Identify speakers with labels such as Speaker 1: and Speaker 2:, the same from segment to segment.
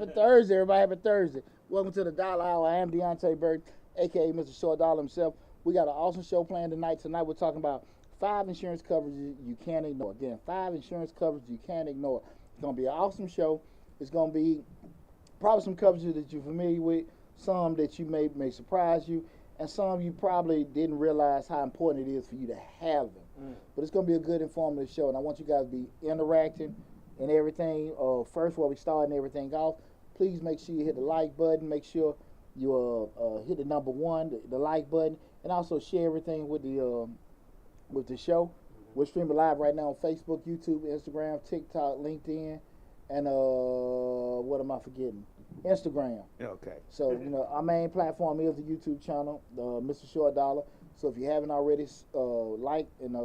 Speaker 1: Happy Thursday, everybody. Happy Thursday. Welcome to the Dollar Hour. I am Deonte Burden, a.k.a. Mr. Short Dollar himself. We got an awesome show planned tonight. Tonight we're talking about 5 insurance coverages you can't ignore. Again, 5 insurance coverages you can't ignore. It's going to be an awesome show. It's going to be probably some coverages that you're familiar with, some that you may surprise you, and some you probably didn't realize how important it is for you to have them. But it's going to be a good, informative show, and I want you guys to be interacting and everything. First, while we starting everything off, please make sure you hit the like button. Make sure you hit the number 1, the like button, and also share everything with the show. We're streaming live right now on Facebook, YouTube, Instagram, TikTok, LinkedIn, and what am I forgetting? Instagram.
Speaker 2: Okay.
Speaker 1: So, our main platform is the YouTube channel, Mr. Short Dollar. So if you haven't already, like and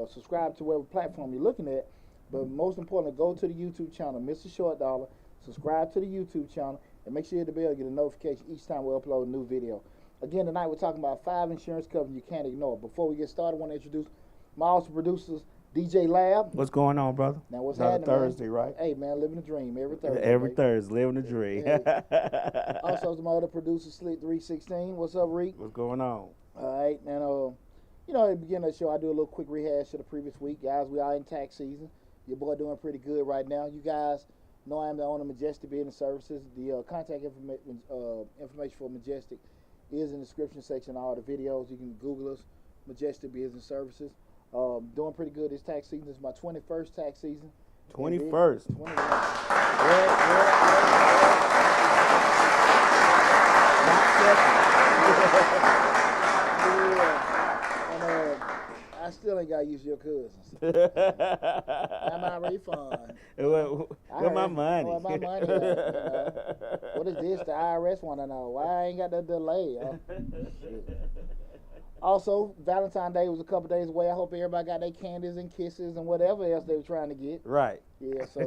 Speaker 1: subscribe to whatever platform you're looking at. But most importantly, go to the YouTube channel, Mr. Short Dollar. Subscribe to the YouTube channel, and make sure you hit the bell, get a notification each time we upload a new video. Again, tonight we're talking about 5 insurance coverages you can't ignore. Before we get started, I want to introduce my awesome producers, DJ Lab.
Speaker 2: What's going on, brother?
Speaker 1: Now, what's
Speaker 2: Another
Speaker 1: happening,
Speaker 2: Thursday,
Speaker 1: man?
Speaker 2: right?
Speaker 1: Hey, man, living the dream every Thursday.
Speaker 2: Every
Speaker 1: baby.
Speaker 2: Thursday, living the dream.
Speaker 1: Hey. Also, my other producer, Slick 316. What's up, Reek?
Speaker 2: What's going on?
Speaker 1: All right, and at the beginning of the show, I do a little quick rehash of the previous week. Guys, we are in tax season. Your boy doing pretty good right now. You guys know I am the owner of Majestic Business Services. The contact information for Majestic is in the description section of all the videos. You can Google us, Majestic Business Services. Doing pretty good this tax season. This is my 21st tax season.
Speaker 2: 21st.
Speaker 1: 21. I still ain't got to use your cousins. Not my refund.
Speaker 2: Where my money?
Speaker 1: Where my money at, What is this? The IRS want to know. Why I ain't got the delay? Also, Valentine's Day was a couple days away. I hope everybody got their candies and kisses and whatever else they were trying to get.
Speaker 2: Right.
Speaker 1: Yeah, so,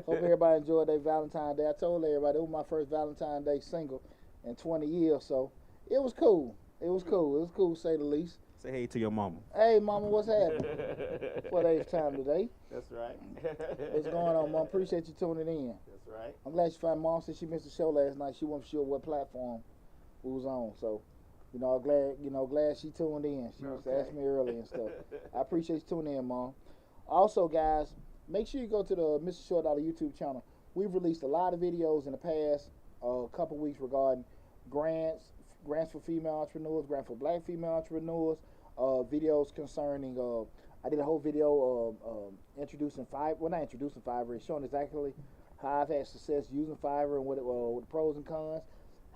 Speaker 1: hope everybody enjoyed their Valentine's Day. I told everybody it was my first Valentine's Day single in 20 years, so it was cool. It was cool, to say the least.
Speaker 2: Say hey to your mama.
Speaker 1: Hey, mama, what's happening? For today's time today.
Speaker 2: That's right.
Speaker 1: What's going on, Mom? Appreciate you tuning in.
Speaker 2: That's right.
Speaker 1: I'm glad you found Mom since she missed the show last night. She wasn't sure what platform we was on, so I'm glad she tuned in. She was asking me early and stuff. I appreciate you tuning in, Mom. Also, guys, make sure you go to the Mr. Short Dollar YouTube channel. We've released a lot of videos in the past couple weeks regarding grants for female entrepreneurs, grants for black female entrepreneurs, videos concerning, I did a whole video introducing Fiverr, not introducing Fiverr, it's showing exactly how I've had success using Fiverr and what the pros and cons,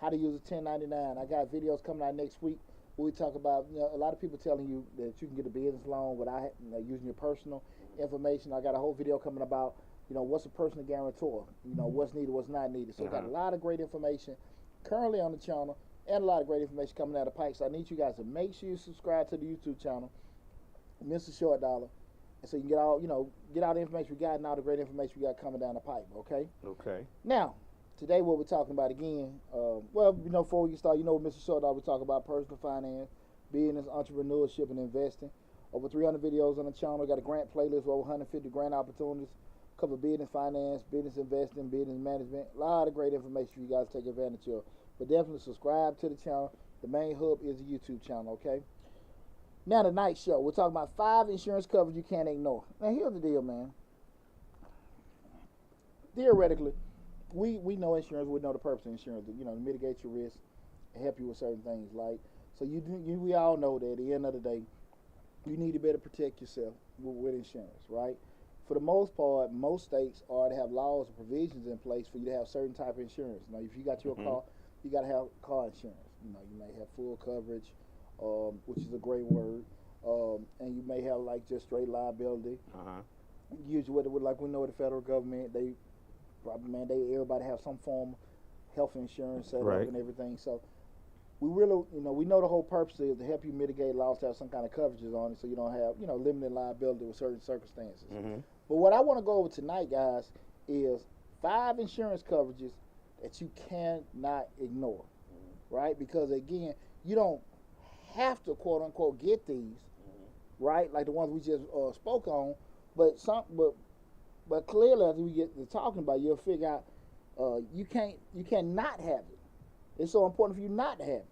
Speaker 1: how to use a 1099. I got videos coming out next week where we talk about, a lot of people telling you that you can get a business loan without using your personal information. I got a whole video coming about, what's a personal guarantor, what's needed, what's not needed. So got a lot of great information currently on the channel, and a lot of great information coming out of the pipe. So I need you guys to make sure you subscribe to the YouTube channel, Mr. Short Dollar, and so you can get all the information we got and all the great information we got coming down the pipe. Okay.
Speaker 2: Okay.
Speaker 1: Now, today what we're talking about again. Before we start, Mr. Short Dollar, we talk about personal finance, business, entrepreneurship, and investing. Over 300 videos on the channel. We got a grant playlist with over 150 grant opportunities. Cover business finance, business investing, business management. A lot of great information for you guys to take advantage of. But definitely subscribe to the channel. The main hub is the YouTube channel, okay? Now, tonight's show, we're talking about 5 insurance coverages you can't ignore. Now, here's the deal, man. Theoretically, we know insurance. We know the purpose of insurance, to mitigate your risk and help you with certain things. So we all know that at the end of the day, you need to better protect yourself with insurance, right? For the most part, most states already have laws and provisions in place for you to have certain type of insurance. Now, if you got your car, you got to have car insurance. You may have full coverage, which is a great word, and you may have just straight liability. Usually, we know the federal government, they probably everybody have some form of health insurance set up and everything. So we really, we know the whole purpose is to help you mitigate loss, to have some kind of coverages on it, so you don't have limited liability with certain circumstances. But what I want to go over tonight, guys, is 5 insurance coverages that you cannot ignore, right? Because again, you don't have to quote unquote get these, right? Like the ones we just spoke on, but clearly as we get to talking about, you'll figure out you cannot have it. It's so important for you not to have it.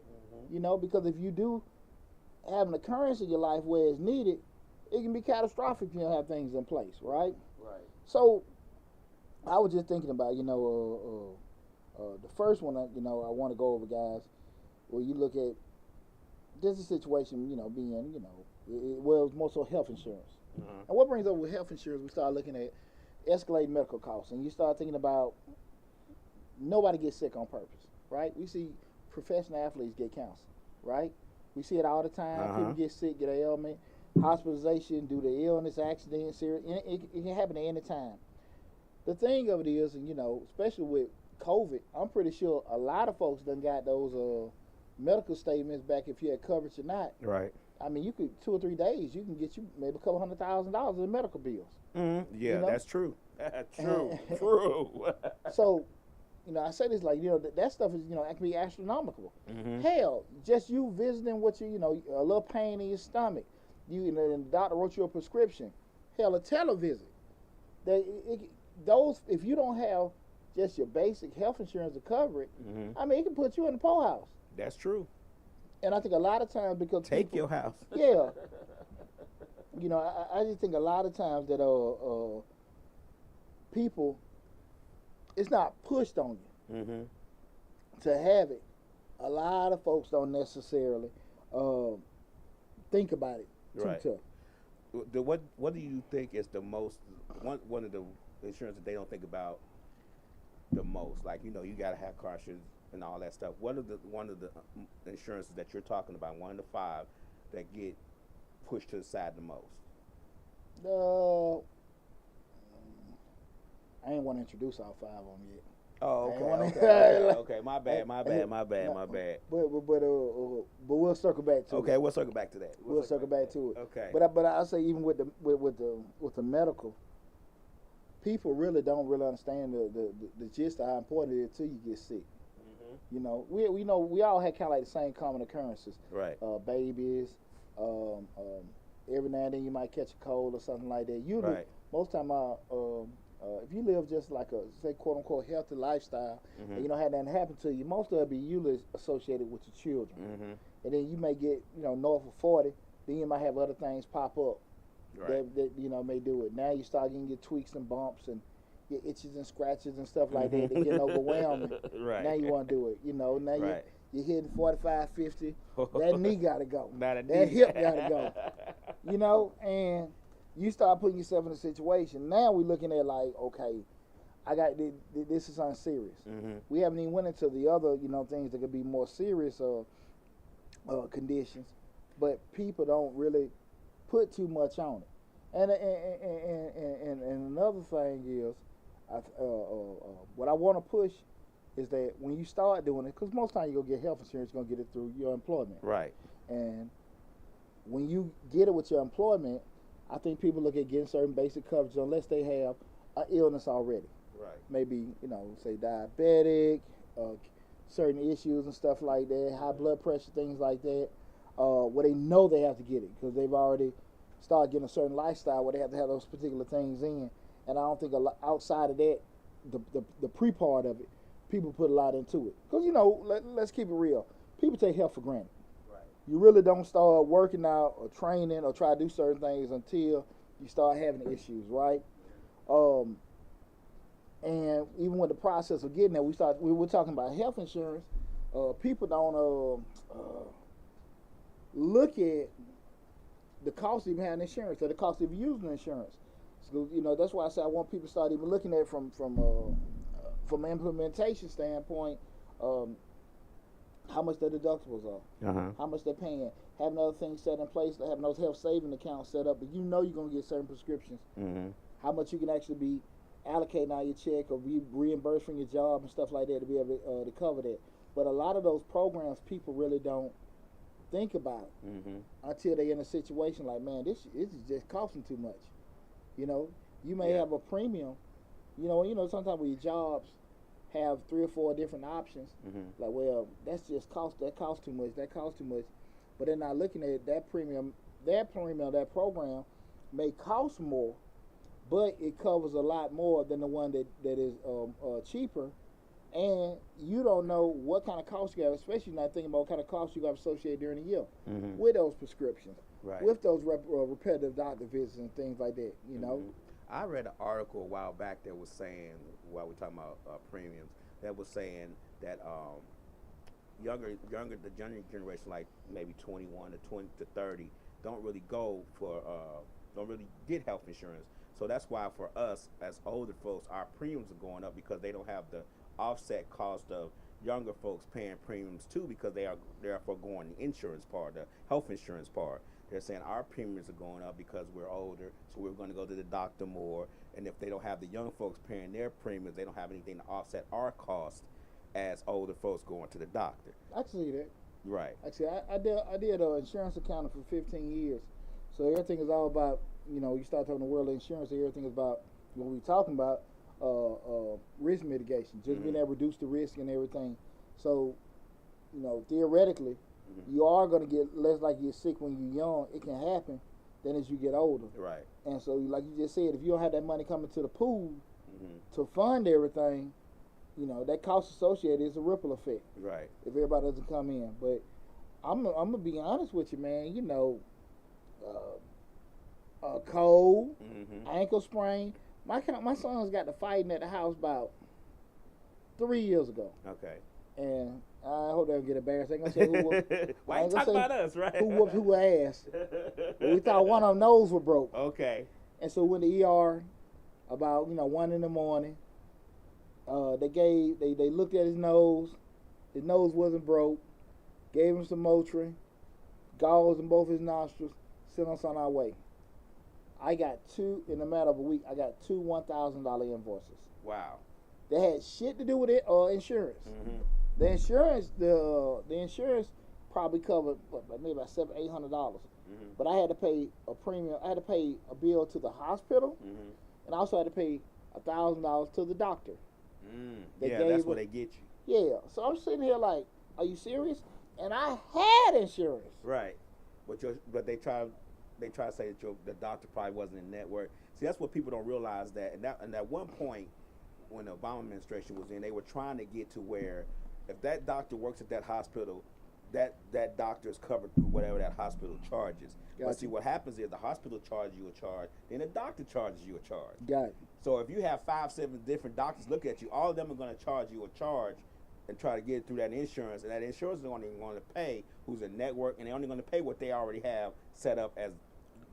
Speaker 1: You know, because if you do have an occurrence in your life where it's needed, it can be catastrophic if you don't have things in place, right?
Speaker 3: Right.
Speaker 1: So I was just thinking about, the first one, I want to go over, guys, where you look at this is a situation, being, well, it's more so health insurance. And what brings up with health insurance, we start looking at escalating medical costs, and you start thinking about nobody gets sick on purpose, right? We see professional athletes get cancer, right? We see it all the time. People get sick, get an ailment, hospitalization due to illness, accident, serious. It can happen at any time. The thing of it is, and especially with COVID, I'm pretty sure a lot of folks done got those medical statements back if you had coverage or not.
Speaker 2: Right.
Speaker 1: I mean, you could 2 or 3 days, you can get you maybe a couple $100,000 in medical bills.
Speaker 2: Yeah, that's true. True. True.
Speaker 1: So, I say this like, that stuff is, it can be astronomical. Hell, just you visiting with you, a little pain in your stomach, and the doctor wrote you a prescription. Hell, a televisit. Those, if you don't have just your basic health insurance to cover it, I mean, it can put you in the poorhouse.
Speaker 2: That's true.
Speaker 1: And I think a lot of times because
Speaker 2: take your house.
Speaker 1: Yeah. I just think a lot of times that people, it's not pushed on you to have it. A lot of folks don't necessarily think about it too tough.
Speaker 2: What do you think is the most one of the insurance that they don't think about the most? Like, you got to have car insurance and all that stuff. What are one of the insurances that you're talking about, 1 to 5, that get pushed to the side the most?
Speaker 1: I ain't want to introduce all 5 of them yet.
Speaker 2: Oh, okay. My bad. But
Speaker 1: we'll circle back to it.
Speaker 2: Okay, we'll circle back to that.
Speaker 1: We'll circle back to it.
Speaker 2: Okay.
Speaker 1: But I'll say even with the medical, people really don't really understand the gist of how important it is till you get sick. We all had kind of like the same common occurrences.
Speaker 2: Right.
Speaker 1: Babies. Every now and then you might catch a cold or something like that. Usually, most time, if you live just like a, say, quote unquote healthy lifestyle, and you don't have nothing happen to you, most of it be usually associated with your children. And then you may get, north of 40, then you might have other things pop up that may do it. Now you start getting your tweaks and bumps and your itches and scratches and stuff like that. They getting overwhelming. Now you want to do it. Now you're hitting 45, 50. That knee got to go. That hip got to go. And you start putting yourself in a situation. Now we're looking at like, okay, I got this is unserious. We haven't even went into the other, things that could be more serious conditions, but people don't really put too much on it. And another thing is, what I want to push is that when you start doing it, because most times you're going to get health insurance, you're going to get it through your employment.
Speaker 2: Right.
Speaker 1: And when you get it with your employment, I think people look at getting certain basic coverage unless they have an illness already.
Speaker 2: Right.
Speaker 1: Maybe, say diabetic, certain issues and stuff like that, high blood pressure, things like that, where they know they have to get it because they've already started getting a certain lifestyle where they have to have those particular things in. And I don't think outside of that, the pre-part of it, people put a lot into it. Because, let's keep it real. People take health for granted.
Speaker 2: Right.
Speaker 1: You really don't start working out or training or try to do certain things until you start having issues, right? And even with the process of getting there, we're talking about health insurance. People don't look at the cost of even having insurance or the cost of using insurance. So, that's why I say I want people to start even looking at it from an implementation standpoint, how much their deductibles are, how much they're paying, having other things set in place, having those health saving accounts set up, but you're going to get certain prescriptions, how much you can actually be allocating out your check or be reimbursed from your job and stuff like that to be able to cover that. But a lot of those programs, people really don't think about until they're in a situation like, man, this is just costing too much. You may have a premium. Sometimes with your jobs have 3 or 4 different options. Like, well, that costs too much. But they're not looking at that premium, that program may cost more, but it covers a lot more than the one that is cheaper and you don't know what kind of costs you have, especially not thinking about what kind of costs you got associated during the year with those prescriptions, with those repetitive doctor visits and things like that. You know,
Speaker 2: I read an article a while back that was saying, while we're talking about premiums, that was saying that the younger generation, like maybe 21 to 20 to 30, don't really don't really get health insurance. So that's why for us as older folks, our premiums are going up because they don't have the offset cost of younger folks paying premiums too, because they are foregoing the insurance part, the health insurance part. They're saying our premiums are going up because we're older, so we're going to go to the doctor more. And if they don't have the young folks paying their premiums, they don't have anything to offset our cost as older folks going to the doctor.
Speaker 1: I can see that.
Speaker 2: Right.
Speaker 1: Actually, I did insurance accounting for 15 years, so everything is all about, you know, you start talking the world of insurance, everything is about what we're talking about, risk mitigation, just being able to reduce the risk and everything. So, you know, theoretically, you are going to get less like you're sick when you're young. It can happen than as you get older.
Speaker 2: Right.
Speaker 1: And so, like you just said, if you don't have that money coming to the pool to fund everything, you know, that cost associated is a ripple effect.
Speaker 2: Right.
Speaker 1: If everybody doesn't come in. But I'm going to be honest with you, man. You know, a cold, ankle sprain. My son's got to fighting at the house about 3 years ago.
Speaker 2: Okay.
Speaker 1: And I hope they don't get embarrassed. I ain't gonna say who whooped.
Speaker 2: Why you talk about us, right?
Speaker 1: Who whooped who ass. But we thought one of them nose were broke.
Speaker 2: Okay.
Speaker 1: And so when the ER about 1 in the morning, they looked at his nose. His nose wasn't broke. Gave him some Motrin, gauze in both his nostrils. Sent us on our way. I got in a matter of a week. I got two $1,000 invoices.
Speaker 2: Wow.
Speaker 1: They had shit to do with it or insurance. The insurance probably covered maybe about $700-800. But I had to pay a premium. I had to pay a bill to the hospital, and I also had to pay $1,000 to the doctor.
Speaker 2: Yeah, that's what they get you.
Speaker 1: Yeah, so I'm sitting here like, are you serious? And I had insurance.
Speaker 2: Right, but they try to say that the doctor probably wasn't in network. See, that's what people don't realize, that and at one point when the Obama administration was in, they were trying to get to where if that doctor works at that hospital, that doctor is covered through whatever that hospital charges. Gotcha. But see, what happens is the hospital charges you a charge, then the doctor charges you a charge.
Speaker 1: Got it.
Speaker 2: So if you have 5-7 different doctors look at you, all of them are going to charge you a charge and try to get it through that insurance, and that insurance is only going to pay who's in network, and they're only going to pay what they already have set up as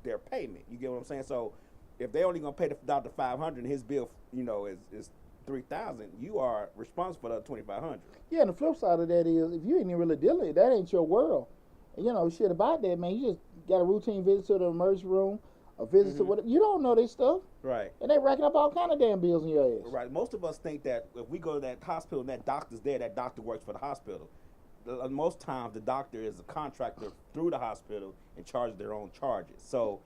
Speaker 2: their payment. You get what I'm saying? So if they're only going to pay the doctor $500 and his bill, is $3,000, you are responsible for the $2,500.
Speaker 1: Yeah, and the flip side of that is if you ain't really dealing with it, that ain't your world. And shit about that, man. You just got a routine visit to the emergency room, a visit to whatever. You don't know this stuff.
Speaker 2: Right.
Speaker 1: And they racking up all kind of damn bills in your ass.
Speaker 2: Right. Most of us think that if we go to that hospital and that doctor's there, that doctor works for the hospital. Most times the doctor is a contractor through the hospital and charges their own charges. So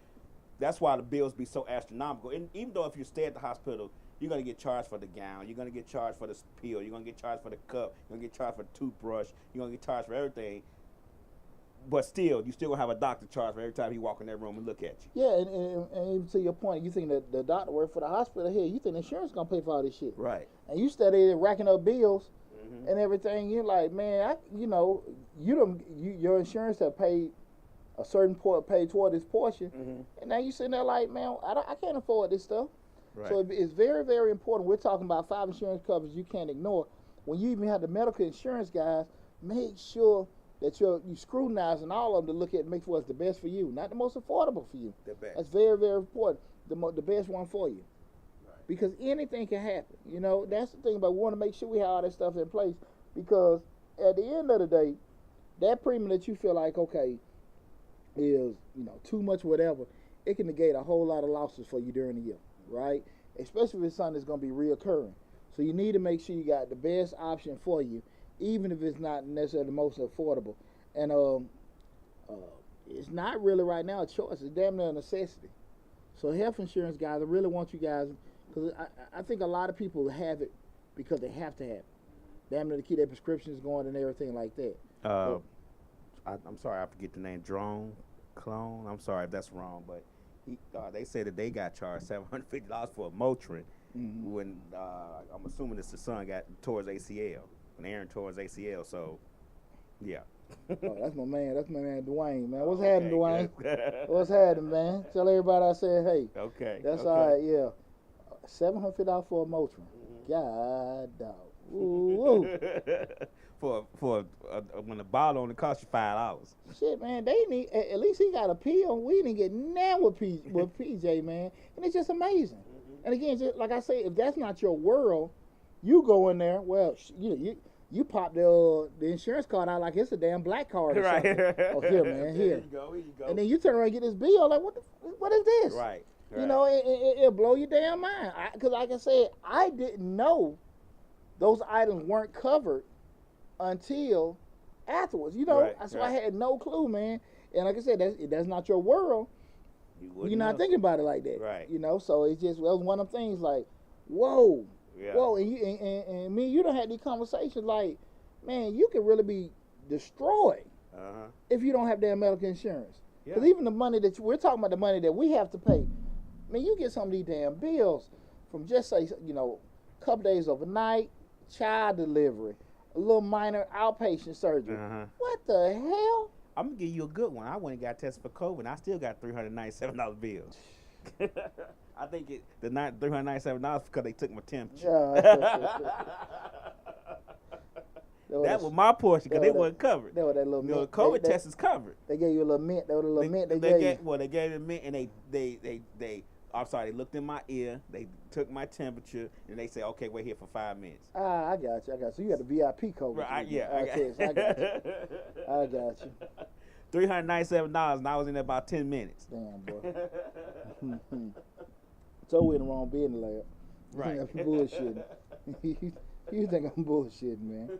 Speaker 2: that's why the bills be so astronomical. And even though if you stay at the hospital, you're going to get charged for the gown, you're going to get charged for the pill, you're going to get charged for the cup, you're going to get charged for the toothbrush, you're going to get charged for everything. But still, you still going to have a doctor charge for every time he walk in that room and look at you.
Speaker 1: Yeah, and even to your point, you think that the doctor work for the hospital here, you think the insurance going to pay for all this shit.
Speaker 2: Right.
Speaker 1: And you study racking up bills and everything. You're like, man, your insurance have paid a certain paid toward this portion, and now you sitting there like, man, I can't afford this stuff. Right. So it's very, very important. We're talking about 5 insurance covers you can't ignore. When you even have the medical insurance guys, make sure that you scrutinizing all of them to look at and make sure what's the best for you, not the most affordable for you.
Speaker 2: The best.
Speaker 1: That's very, very important. The best one for you.
Speaker 2: Right.
Speaker 1: Because anything can happen. That's the thing about, we want to make sure we have all that stuff in place, because at the end of the day, that premium that you feel like, okay, is too much whatever, it can negate a whole lot of losses for you during the year, right? Especially if it's something that's going to be reoccurring. So you need to make sure you got the best option for you, even if it's not necessarily the most affordable. And it's not really right now a choice. It's damn near a necessity. So health insurance guys, I really want you guys, because I think a lot of people have it because they have to have it. Damn near to keep their prescriptions going and everything like that.
Speaker 2: I'm sorry, I forget the name. Drone Clone. I'm sorry if that's wrong, but they said that they got charged $750 for a Motrin, when I'm assuming it's the son got towards ACL, when Aaron towards ACL. So, yeah.
Speaker 1: Oh, that's my man. That's my man, Dwayne, man. What's happening, Dwayne? What's happening, man? Tell everybody I said, hey.
Speaker 2: Okay.
Speaker 1: That's all right, yeah. $750 for a Motrin. God, dog. Ooh.
Speaker 2: for when the bottle only cost you $5.
Speaker 1: Shit, man, they need, at least he got a pill. We didn't get none with PJ, man. And it's just amazing. And again, just like I say, if that's not your world, you go in there, well, you pop the insurance card out like it's a damn black card or something. Oh, here, man, here.
Speaker 2: Here you go.
Speaker 1: And then you turn around and get this bill, like, what is this?
Speaker 2: Right.
Speaker 1: You know, it'll blow your damn mind. Because like I said, I didn't know those items weren't covered until afterwards. You know, so I had no clue, man. And like I said, that's not your world. You're not thinking about it like that.
Speaker 2: Right.
Speaker 1: You know, so it was one of them things like, whoa.
Speaker 2: Yeah.
Speaker 1: Whoa, and me and you done had these conversations like, man, you could really be destroyed if you don't have damn medical insurance. Because even the money we're talking about, the money that we have to pay, man, you get some of these damn bills from just say, a couple days overnight, child delivery, a little minor outpatient surgery. What the hell?
Speaker 2: I'm gonna give you a good one. I went and got tested for COVID, and I still got $397 bills. I think the $397 because they took my temperature. That was my portion because they wasn't covered.
Speaker 1: That was that little mint.
Speaker 2: The COVID test is covered.
Speaker 1: They gave you a little mint. That was a little mint they gave you.
Speaker 2: Well, they gave me a mint, and they I'm sorry, they looked in my ear, they took my temperature, and they said, okay, wait here for 5 minutes.
Speaker 1: I got you. So you got the VIP code.
Speaker 2: Right, yeah.
Speaker 1: I got you. I got you.
Speaker 2: $397, and I was in there about 10 minutes.
Speaker 1: Damn, boy. So we in the wrong business lab.
Speaker 2: Right.
Speaker 1: I'm bullshitting. You think I'm bullshitting, man.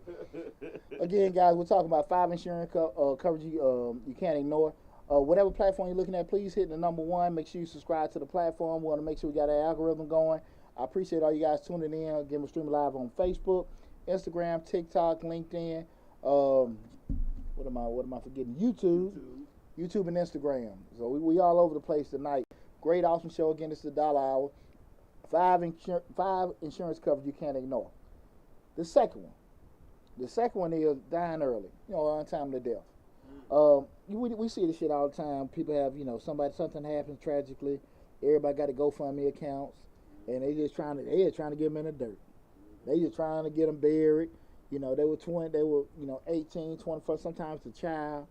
Speaker 1: Again, guys, we're talking about 5 insurance coverage you can't ignore. Whatever platform you're looking at, please hit the number 1. Make sure you subscribe to the platform. We want to make sure we got our algorithm going. I appreciate all you guys tuning in. Again, we're streaming live on Facebook, Instagram, TikTok, LinkedIn. What am I forgetting? YouTube and Instagram. So we all over the place tonight. Great, awesome show. Again, it's the $1 Hour. 5 insurance coverage you can't ignore. The second one is dying early. Untimely death. We see this shit all the time. People have, something happens tragically. Everybody got a GoFundMe accounts, and they just trying to get them in the dirt. They just trying to get them buried. They were 20, 18, 24, sometimes the child.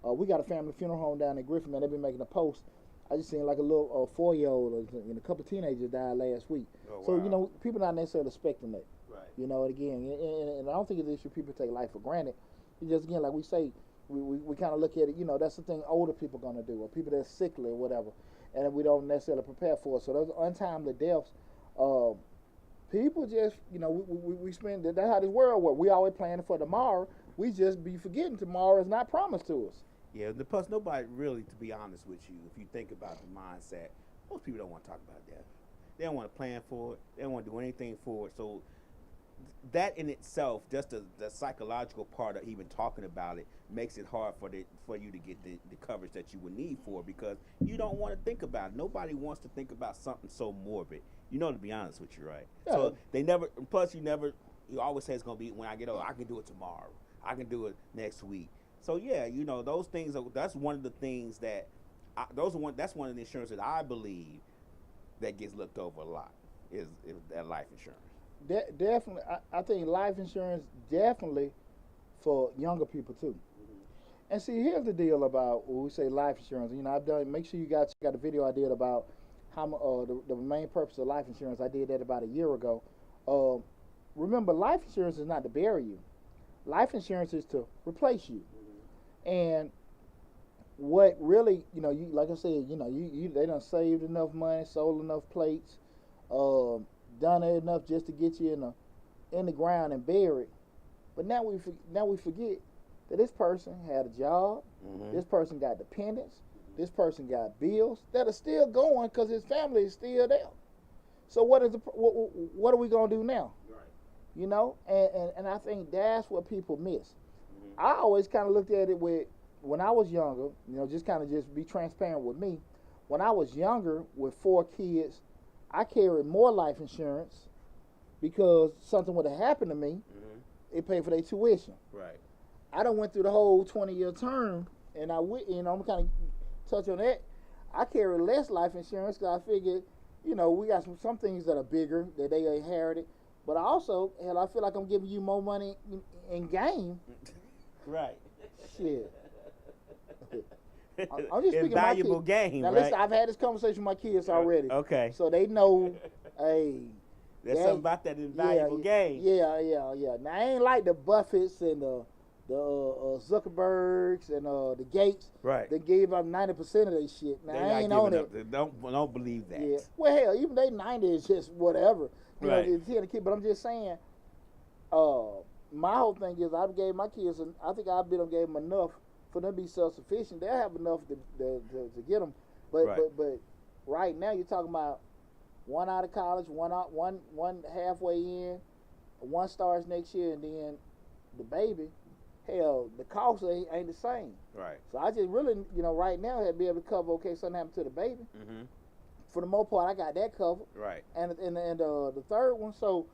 Speaker 1: We got a family funeral home down in Griffin, man. They've been making a post. I just seen like a little 4-year-old and a couple of teenagers died last week.
Speaker 2: Oh,
Speaker 1: so,
Speaker 2: wow.
Speaker 1: People not necessarily expecting that.
Speaker 2: Right.
Speaker 1: And again, and I don't think it's an issue people take life for granted. It's just, again, like we say, we kind of look at it, that's the thing older people going to do, or people that's sickly or whatever, and we don't necessarily prepare for it. So those untimely deaths, people just, we spend, that's how this world works. We always planning for tomorrow. We just be forgetting tomorrow is not promised to us.
Speaker 2: Yeah, plus nobody really, to be honest with you, if you think about the mindset, most people don't want to talk about death. They don't want to plan for it. They don't want to do anything for it. So that in itself, just the psychological part of even talking about it, makes it hard for you to get the coverage that you would need for it, because you don't want to think about it. Nobody wants to think about something so morbid. To be honest with you, right? Yeah. So they never. Plus, you always say it's gonna be when I get old. I can do it tomorrow. I can do it next week. So yeah, those things. That's one of the things that. That's one of the insurance that I believe that gets looked over a lot is that life insurance.
Speaker 1: Definitely, I think life insurance definitely for younger people too. Mm-hmm. And see, here's the deal about when we say life insurance. I've done. Make sure you got a video I did about how the main purpose of life insurance. I did that about a year ago. Remember, life insurance is not to bury you. Life insurance is to replace you. Mm-hmm. And what really, you like I said, they done saved enough money, sold enough plates, done enough just to get you in the ground and buried. But now we forget that this person had a job. Mm-hmm. This person got dependents. This person got bills that are still going because his family is still there. So what are we gonna do now? Right. And I think that's what people miss. Mm-hmm. I always kind of looked at it when I was younger. Just be transparent with me. When I was younger with 4 kids, I carry more life insurance because something would have happened to me. It paid for their tuition.
Speaker 2: Right.
Speaker 1: I done went through the whole 20-year term, and I'm kind of touch on that. I carry less life insurance because I figured, we got some things that are bigger that they inherited. But also, hell, I feel like I'm giving you more money in game.
Speaker 2: Right.
Speaker 1: Shit. I'm just speaking
Speaker 2: valuable
Speaker 1: of my kids.
Speaker 2: game,
Speaker 1: Now,
Speaker 2: right?
Speaker 1: listen, I've had this conversation with my kids already.
Speaker 2: Okay.
Speaker 1: So they know, hey.
Speaker 2: There's something about that invaluable game.
Speaker 1: Yeah. Now, I ain't like the Buffetts and the Zuckerbergs and the Gates.
Speaker 2: Right.
Speaker 1: They gave up 90% of their shit. Now, I ain't on it.
Speaker 2: Don't believe that.
Speaker 1: Yeah. Well, hell, even they 90 is just whatever.
Speaker 2: Right.
Speaker 1: But I'm just saying, my whole thing is I gave my kids, and I think I gave them enough for them to be self-sufficient. They'll have enough to get them. But right now you're talking about one out of college, one halfway in, one starts next year, and then the baby. Hell, the cost ain't the same.
Speaker 2: Right.
Speaker 1: So I just really, right now, had to be able to cover. Okay, something happened to the baby.
Speaker 2: Mm-hmm.
Speaker 1: For the most part, I got that covered.
Speaker 2: Right.
Speaker 1: And the third one, so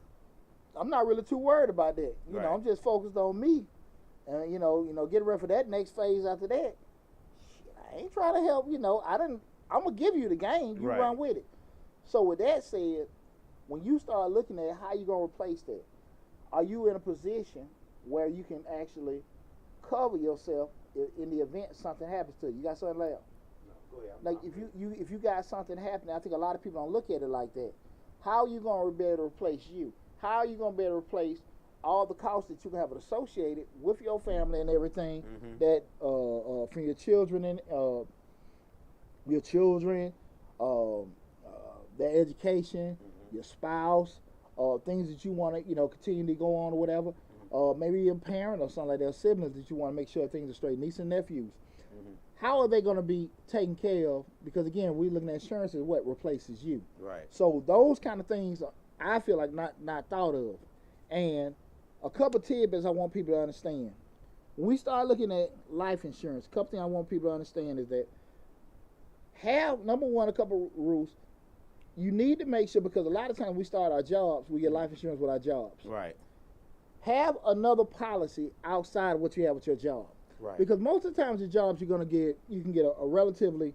Speaker 1: I'm not really too worried about that. You know, I'm just focused on me, and get ready for that next phase after that. Shit, I ain't trying to help. I'm gonna give you the game. You run with it. So with that said, when you start looking at how you gonna replace that, are you in a position where you can actually cover yourself in the event something happens to you? You got something left?
Speaker 2: No, go ahead.
Speaker 1: Like if you got something happening, I think a lot of people don't look at it like that. How are you gonna be able to replace you? How are you gonna be able to replace all the costs that you have associated with your family and everything that from your children and their education, your spouse, things that you want to continue to go on or whatever. Maybe your parent or something like that, siblings that you want to make sure things are straight, nieces and nephews. How are they going to be taken care of? Because again, we're looking at insurance as what replaces you.
Speaker 2: Right.
Speaker 1: So those kind of things, I feel like not thought of. And a couple tidbits I want people to understand. When we start looking at life insurance, a couple things I want people to understand is that number one, a couple rules. You need to make sure, because a lot of times we start our jobs, we get life insurance with our jobs.
Speaker 2: Right.
Speaker 1: Have another policy outside of what you have with your job.
Speaker 2: Right.
Speaker 1: Because most of the times your jobs you can get a relatively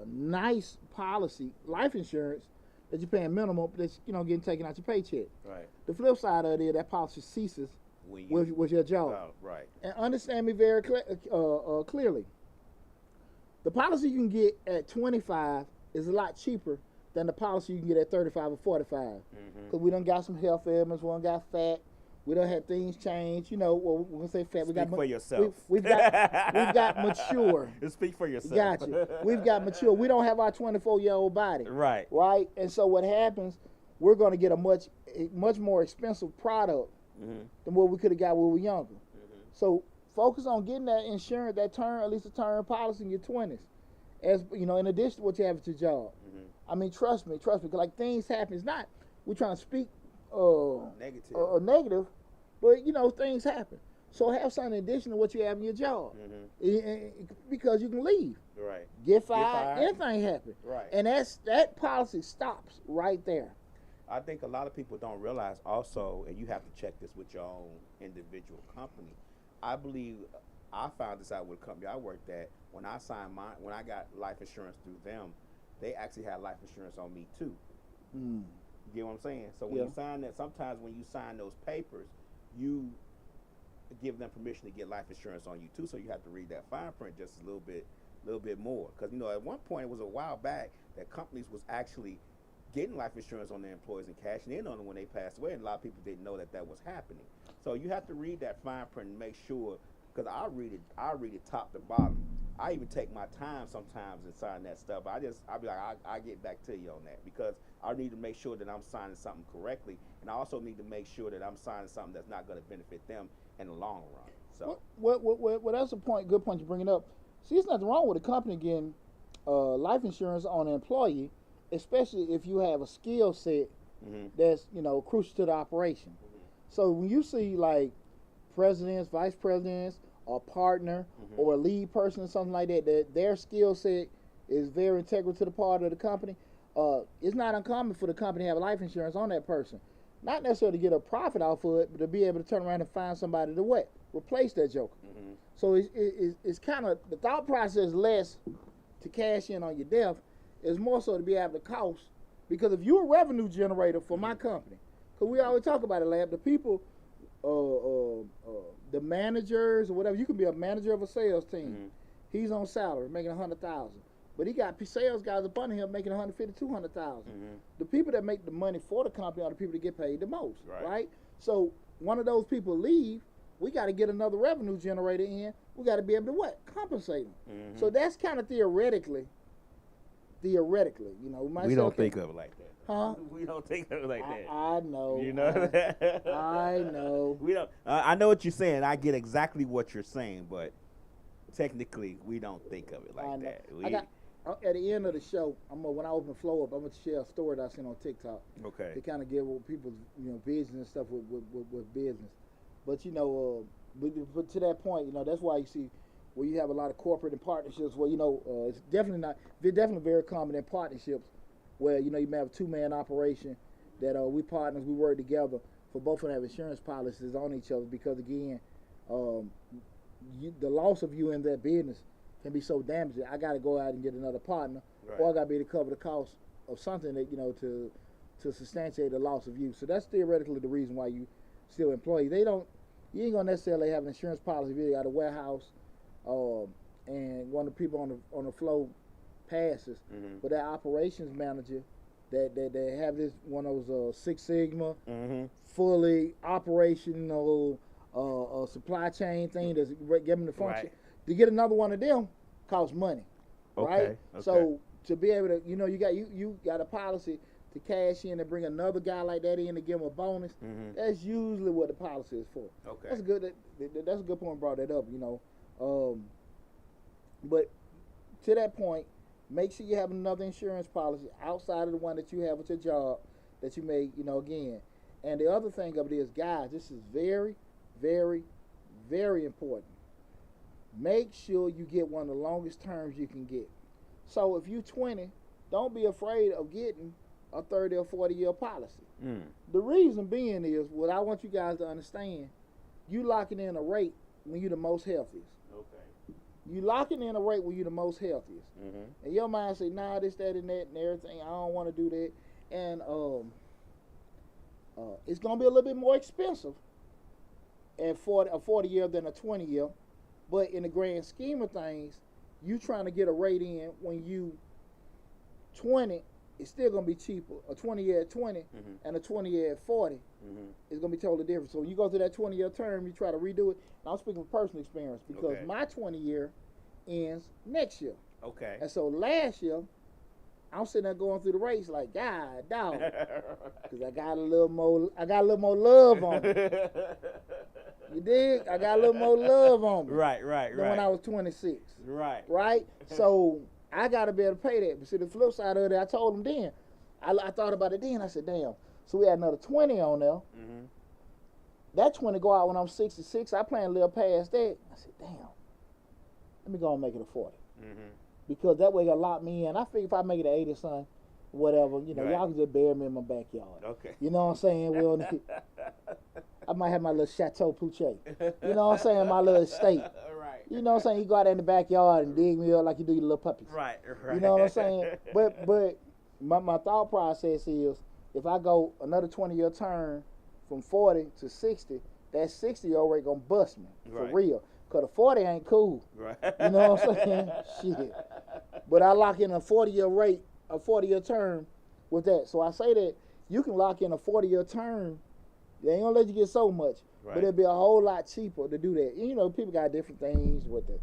Speaker 1: nice policy, life insurance, that you're paying minimum, that's getting taken out your paycheck.
Speaker 2: Right.
Speaker 1: The flip side of it, that policy ceases with your job.
Speaker 2: Right.
Speaker 1: And understand me very clearly. The policy you can get at 25 is a lot cheaper than the policy you can get at 35 or 45. Because we done got some health ailments, we done got fat, we done had things change. Well, we're gonna say fat.
Speaker 2: Speak for yourself.
Speaker 1: We've got mature.
Speaker 2: Speak for yourself.
Speaker 1: Gotcha. We've got mature. We don't have our 24-year-old body.
Speaker 2: Right.
Speaker 1: Right. And so what happens? We're gonna get a much more expensive product than what we could have got when we were younger. So focus on getting that insurance, that term, at least a term policy in your 20s, as in addition to what you have at your job. I mean, trust me, because like things happen. It's not we're trying to speak negative, but things happen. So have something in addition to what you have in your job, because you can leave,
Speaker 2: right?
Speaker 1: Get fired, anything happen,
Speaker 2: right?
Speaker 1: And that policy stops right there.
Speaker 2: I think a lot of people don't realize also, and you have to check this with your own individual company. I believe I found this out with a company I worked at. When I got life insurance through them, they actually had life insurance on me too. You get what I'm saying? So when you sign that, sometimes when you sign those papers, you give them permission to get life insurance on you too. So you have to read that fine print just a little bit more. Because at one point, it was a while back that companies was actually getting life insurance on their employees and cashing in on them when they passed away, and a lot of people didn't know that was happening. So you have to read that fine print and make sure. Because I read it top to bottom. I even take my time sometimes in signing that stuff. I'll be like, I'll get back to you on that, because I need to make sure that I'm signing something correctly, and I also need to make sure that I'm signing something that's not going to benefit them in the long run. So,
Speaker 1: well, that's a point. Good point you bring it up. See, there's nothing wrong with a company getting life insurance on an employee, especially if you have a skill set that's crucial to the operation. So when you see like presidents, vice presidents, or partner or a lead person or something like that, that their skill set is very integral to the part of the company, it's not uncommon for the company to have life insurance on that person. Not necessarily to get a profit off of it, but to be able to turn around and find somebody to what? Replace that joker.
Speaker 2: Mm-hmm.
Speaker 1: So it's kind of, the thought process less to cash in on your death. It's more so to be able to cost. Because if you're a revenue generator for my company, because we always talk about it, Lab, the people, the managers or whatever, you can be a manager of a sales team.
Speaker 2: Mm-hmm.
Speaker 1: He's on salary, making $100,000. But he got sales guys up under him making $150,000, $200,000.
Speaker 2: Mm-hmm.
Speaker 1: The people that make the money for the company are the people that get paid the most,
Speaker 2: Right.
Speaker 1: right? So one of those people leave, we got to get another revenue generator in. We got to be able to what? Compensate them.
Speaker 2: Mm-hmm.
Speaker 1: So that's kind of theoretically, you know.
Speaker 2: We don't think of it like that.
Speaker 1: Huh?
Speaker 2: We don't think of it like that.
Speaker 1: I know.
Speaker 2: You know?
Speaker 1: I know.
Speaker 2: We don't. I know what you're saying. I get exactly what you're saying, but technically, we don't think of it like that.
Speaker 1: At the end of the show, when I open the floor up, I'm gonna share a story that I seen on TikTok.
Speaker 2: Okay.
Speaker 1: To kind of give people's vision and stuff with business, but but to that point, that's why you see where you have a lot of corporate and partnerships where it's definitely very common in partnerships where you may have a two-man operation that we partners, we work together for both of them have insurance policies on each other, because again, the loss of you in that business can be so damaging. I got to go out and get another partner,
Speaker 2: Right.
Speaker 1: or I got to be able to cover the cost of something that to substantiate the loss of you. So that's theoretically the reason why you still employ. You ain't gonna necessarily have an insurance policy if you got a warehouse, and one of the people on the floor passes,
Speaker 2: Mm-hmm.
Speaker 1: but that operations manager that have this one of those Six Sigma,
Speaker 2: Mm-hmm.
Speaker 1: fully operational supply chain thing that's giving the function.
Speaker 2: Right.
Speaker 1: To get another one of them costs money, right?
Speaker 2: Okay.
Speaker 1: So to be able to, you got a policy to cash in and bring another guy like that in to give him a bonus.
Speaker 2: Mm-hmm.
Speaker 1: That's usually what the policy is for.
Speaker 2: Okay.
Speaker 1: That's good. That's a good point. Brought that up. But to that point, make sure you have another insurance policy outside of the one that you have with your job that you may, again. And the other thing of it is, guys, this is very, very, very important. Make sure you get one of the longest terms you can get. So if you're 20, don't be afraid of getting a 30 or 40-year policy.
Speaker 2: Mm.
Speaker 1: The reason being is, what I want you guys to understand, you locking in a rate when you're the most healthiest.
Speaker 2: Okay.
Speaker 1: You locking in a rate when you're the most healthiest.
Speaker 2: Mm-hmm.
Speaker 1: And your mind say, nah, this, that, and that, and everything. I don't want to do that. And it's going to be a little bit more expensive at a 40-year than a 20-year. But in the grand scheme of things, you trying to get a rate in when you 20, it's still going to be cheaper. A 20-year at 20
Speaker 2: Mm-hmm.
Speaker 1: and a 20-year at 40
Speaker 2: Mm-hmm.
Speaker 1: is going to be totally different. So when you go through that 20-year term, you try to redo it. And I'm speaking from personal experience, because
Speaker 2: Okay.
Speaker 1: my 20-year ends next year.
Speaker 2: Okay.
Speaker 1: And so last year, I'm sitting there going through the race like, God, dog, because I got a little more love on me. You dig? I got a little more love on me.
Speaker 2: Right.
Speaker 1: Than when I was 26.
Speaker 2: Right.
Speaker 1: Right? So I got to be able to pay that. But see, the flip side of it, I told him then. I thought about it then. I said, damn. So we had another 20 on there.
Speaker 2: Mm-hmm.
Speaker 1: That 20 go out when I'm 66. I plan to live past that. I said, damn. Let me go and make it a 40.
Speaker 2: Mm-hmm.
Speaker 1: Because that way it'll lock me in. I figure if I make it an 80 son, whatever,
Speaker 2: Right.
Speaker 1: y'all can just bury me in my backyard.
Speaker 2: Okay.
Speaker 1: You know what I'm saying? We'll need, I might have my little Chateau Pouchet. You know what I'm saying? My little estate.
Speaker 2: Right.
Speaker 1: You know what I'm saying? You go out there in the backyard and dig me up like you do your little puppies.
Speaker 2: Right.
Speaker 1: You know what I'm saying? But my thought process is, if I go another 20-year term from 40 to 60, that 60-year-old rate gonna bust me for
Speaker 2: Right.
Speaker 1: real. Cause the 40 ain't cool.
Speaker 2: Right.
Speaker 1: You know what I'm saying? Shit. But I lock in a 40-year rate, a 40-year term with that. So I say that you can lock in a 40-year term. They ain't gonna let you get so much,
Speaker 2: Right.
Speaker 1: but it'll be a whole lot cheaper to do that. People got different things with the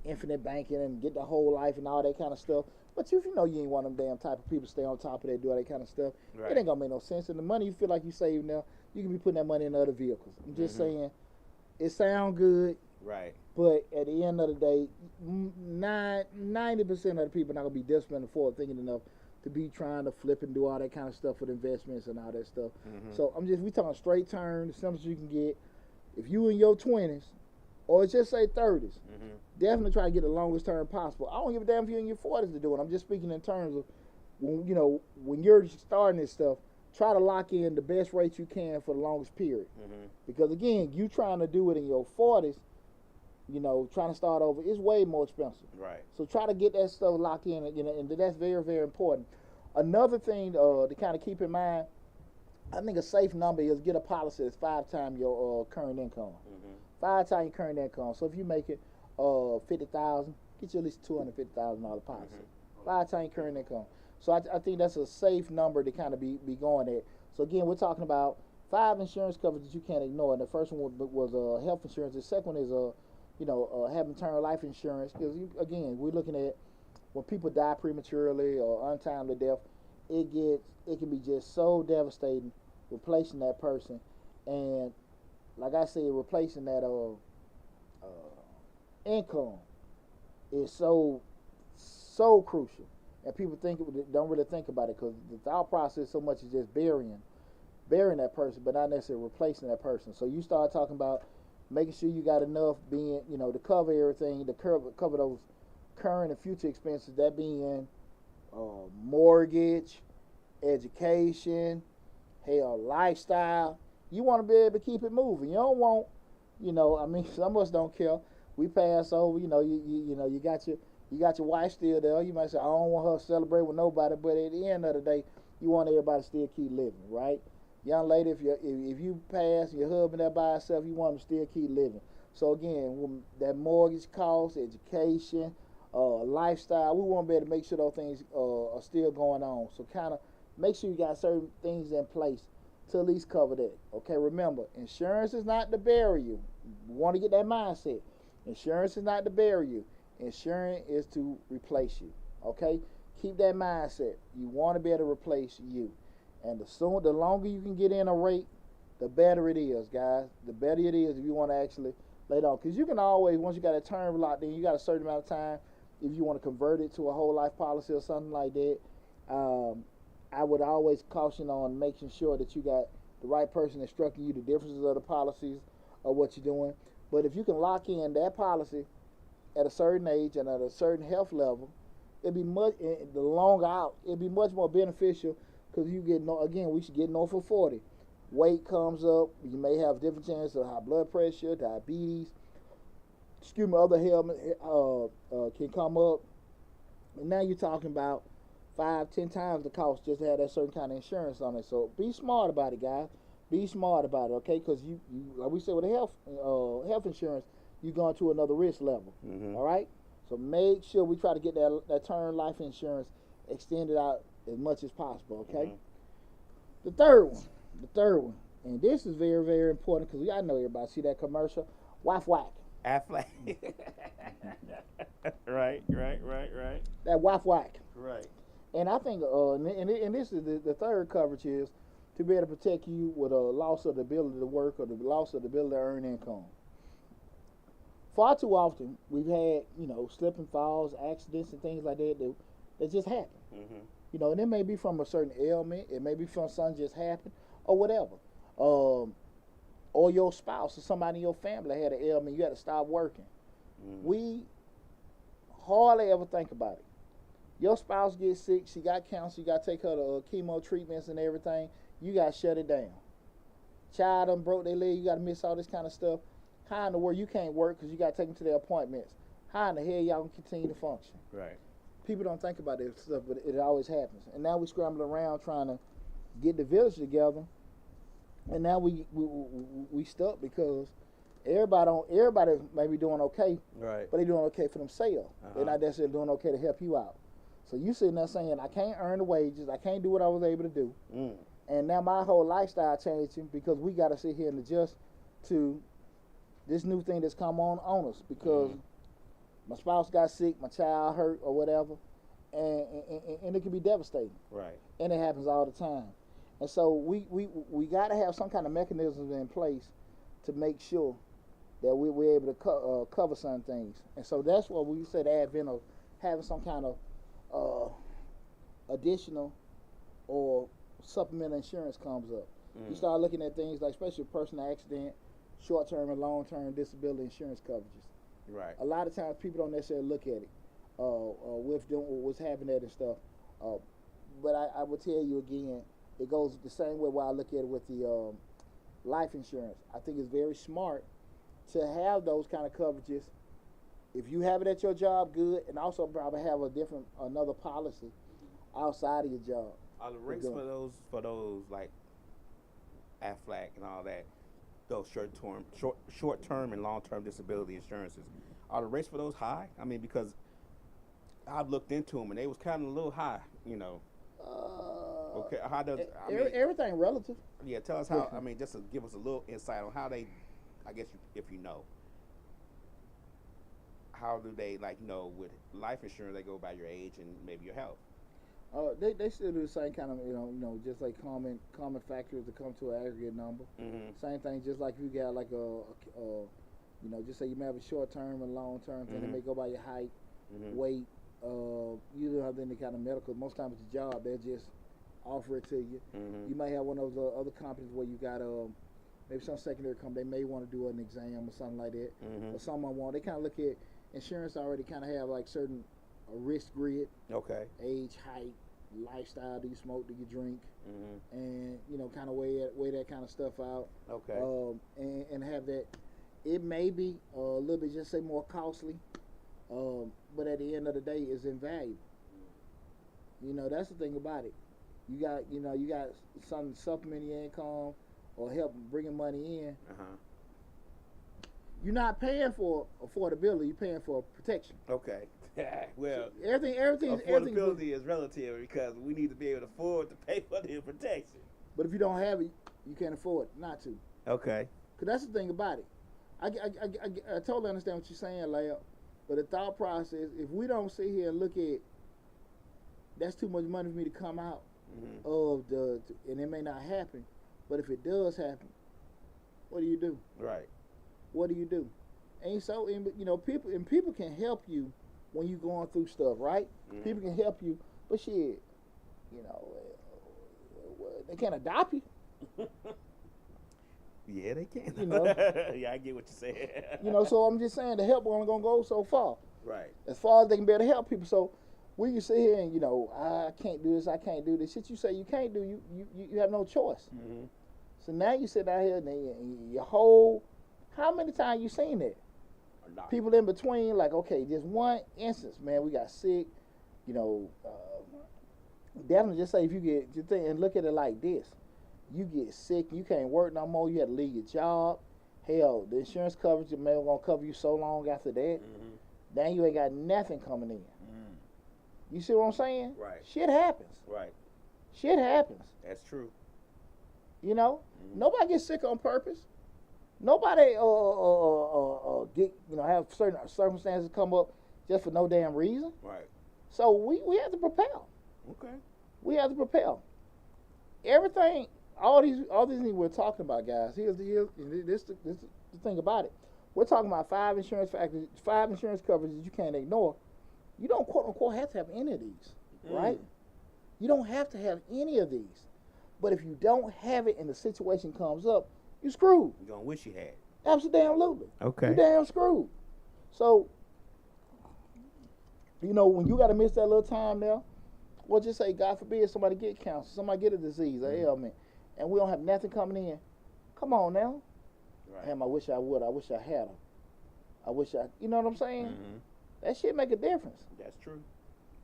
Speaker 1: infinite banking and get the whole life and all that kind of stuff. But you ain't one of them damn type of people stay on top of that, do all that kind of stuff.
Speaker 2: Right.
Speaker 1: It ain't gonna make no sense. And the money you feel like you save now, you can be putting that money in other vehicles. I'm just saying, it sound good.
Speaker 2: Right.
Speaker 1: But at the end of the day, 90% of the people not gonna be disciplined and forward thinking enough to be trying to flip and do all that kind of stuff with investments and all that stuff.
Speaker 2: Mm-hmm.
Speaker 1: So we talking straight turn, the simplest you can get. If you in your 20s, or just say 30s,
Speaker 2: Mm-hmm.
Speaker 1: definitely try to get the longest term possible. I don't give a damn if you're in your 40s to do it. I'm just speaking in terms of when you're starting this stuff, try to lock in the best rate you can for the longest period. Because again, you trying to do it in your 40s, trying to start over, it's way more expensive.
Speaker 2: Right.
Speaker 1: So try to get that stuff locked in, and that's very, very important. Another thing to kind of keep in mind, I think a safe number is get a policy that's 5 times your current income. 5 times your current income. So if you make it $50,000, get you at least $250,000 policy. 5 times your current income. So I think that's a safe number to kind of be going at. So again, we're talking about 5 insurance covers that you can't ignore. And the first one was health insurance. The second one is having term life insurance. Because again, we're looking at when people die prematurely or untimely death, it can be just so devastating replacing that person. And like I said, replacing that income is so crucial. And people don't really think about it, because the thought process so much is just burying that person, but not necessarily replacing that person. So you start talking about making sure you got enough to cover everything, to cover those current and future expenses, that being mortgage, education, hell, lifestyle. You want to be able to keep it moving. You don't want, some of us don't care. We pass over, you got your wife still there. You might say, I don't want her to celebrate with nobody, but at the end of the day, you want everybody to still keep living, right? Young lady, if you pass and your husband there by himself, you want him to still keep living. So again, that mortgage cost, education, lifestyle, we want to be able to make sure those things are still going on. So kind of make sure you got certain things in place to at least cover that. Okay, remember, insurance is not to bury you. You want to get that mindset. Insurance is not to bury you. Insurance is to replace you. Okay? Keep that mindset. You want to be able to replace you. And the longer you can get in a rate, the better it is, guys. The better it is if you want to actually lay it on. Because you can always, once you got a term locked in, you got a certain amount of time. If you want to convert it to a whole life policy or something like that, I would always caution on making sure that you got the right person instructing you the differences of the policies of what you're doing. But if you can lock in that policy at a certain age and at a certain health level, it'd be much, the longer out, it'd be much more beneficial, because you get, again, we should get north of 40. Weight comes up, you may have different chances of high blood pressure, diabetes, other health can come up. And now you're talking about 5-10 times the cost just to have that certain kind of insurance on it. So be smart about it, guys. Be smart about it, okay? Because you like we said with the health insurance, you're going to another risk level. All right? So make sure we try to get that term life insurance extended out as much as possible, okay? The third one, and this is very, very important, because I know everybody see that commercial, wife whack.
Speaker 2: Affleck. Right.
Speaker 1: That wife whack.
Speaker 2: Right.
Speaker 1: And I think, and this is the third coverage is to be able to protect you with a loss of the ability to work or the loss of the ability to earn income. Far too often, we've had, slip and falls, accidents, and things like that just happen. And it may be from a certain ailment, it may be from something just happened, or whatever. Or your spouse or somebody in your family had an ailment, you had to stop working. We hardly ever think about it. Your spouse gets sick, she got cancer, you got to take her to chemo treatments and everything, you got to shut it down. Child done broke their leg, you got to miss all this kind of stuff. How in the world you can't work because you got to take them to their appointments? How in the hell y'all can continue to function?
Speaker 2: Right.
Speaker 1: People don't think about this stuff, but it always happens. And now we scrambling around trying to get the village together, and now we stuck because everybody may be doing okay,
Speaker 2: right?
Speaker 1: But they doing okay for themselves. They're not necessarily doing okay to help you out. So you sitting there saying, I can't earn the wages, I can't do what I was able to do, and now my whole lifestyle changing because we got to sit here and adjust to this new thing that's come on us because my spouse got sick, my child hurt or whatever, and it can be devastating.
Speaker 2: Right.
Speaker 1: And it happens all the time. And so we got to have some kind of mechanisms in place to make sure that we're able to cover some things. And so that's what we said, the advent of having some kind of additional or supplemental insurance comes up. You start looking at things like, especially personal accident, short-term and long-term disability insurance coverages.
Speaker 2: Right.
Speaker 1: A lot of times people don't necessarily look at it with what's happening and stuff. but I will tell you again, it goes the same way where I look at it with the life insurance. I think it's very smart to have those kind of coverages. If you have it at your job, good, and also probably have another policy outside of your job.
Speaker 2: Are the rates for those like Aflac and all that, those short term and long term disability insurances, are the rates for those high? I mean, because I've looked into them and they was kind of a little high, you know. Okay, how does
Speaker 1: everything relative?
Speaker 2: Yeah, tell us how. I mean, just to give us a little insight on how they. I guess if you know, how do they, like, you know, with life insurance they go by your age and maybe your health?
Speaker 1: They still do the same kind of, you know, just like common factors to come to an aggregate number.
Speaker 2: Mm-hmm.
Speaker 1: Same thing, just like you got like you know, just say you may have a short term and long term thing. They may go by your height, weight. You don't have any kind of medical. Most times it's a job, they just offer it to you. You might have one of those other companies where you got maybe some secondary company. They may want to do an exam or something like that. Or someone want. They kind of look at insurance already. Kind of have like certain risk grid. Okay. Age, height, lifestyle. Do you smoke? Do you drink? And you know, kind of weigh that kind of stuff out. Okay. And have that. It may be a little bit, just say, more costly. But at the end of the day, it's invaluable. You know, that's the thing about it. You got something supplementing your income or help bringing money in. You're not paying for affordability. You're paying for protection.
Speaker 2: Okay. Well,
Speaker 1: so everything.
Speaker 2: Affordability is relative because we need to be able to afford to pay for the protection.
Speaker 1: But if you don't have it, you can't afford not to. Okay. Because that's the thing about it. I totally understand what you're saying, Lab. But the thought process, if we don't sit here and look at, that's too much money for me to come out of and it may not happen, but if it does happen, what do you do? Right. What do you do? And so, you know, people can help you when you're going through stuff, right? People can help you, but shit, you know, they can't adopt you.
Speaker 2: Yeah, they can.
Speaker 1: You know?
Speaker 2: Yeah, I get what you're saying.
Speaker 1: You know, so I'm just saying the help only gonna go so far.
Speaker 2: Right.
Speaker 1: As far as they can be able to help people. So we can sit here and, you know, I can't do this, I can't do this. Shit you say you can't do, you have no choice. So now you sit out here and your whole, how many times you seen that? People in between, like, okay, just one instance, man, we got sick, you know, definitely just say if you get, just think and look at it like this. You get sick, you can't work no more, you had to leave your job. Hell, the insurance coverage may gonna cover you so long after that. Now you ain't got nothing coming in. You see what I'm saying? Right. Shit happens. Right. Shit happens.
Speaker 2: That's true.
Speaker 1: You know? Nobody gets sick on purpose. Nobody get, you know, have certain circumstances come up just for no damn reason. Right. So we have to propel. Okay. We have to propel. Everything, all these things we're talking about, guys. Here's the thing about it. We're talking about 5 insurance factors, 5 insurance coverages you can't ignore. You don't, quote unquote, have to have any of these, right? You don't have to have any of these. But if you don't have it and the situation comes up, you're screwed.
Speaker 2: You're going to wish you had.
Speaker 1: Absolutely.
Speaker 2: Okay.
Speaker 1: You're damn screwed. So, you know, when you got to miss that little time now, well, just say, God forbid, somebody get cancer, somebody get a disease, a ailment, and we don't have nothing coming in. Come on now. Right. Damn, I wish I would. I wish I had them. I wish I, you know what I'm saying? That shit make a difference.
Speaker 2: That's true.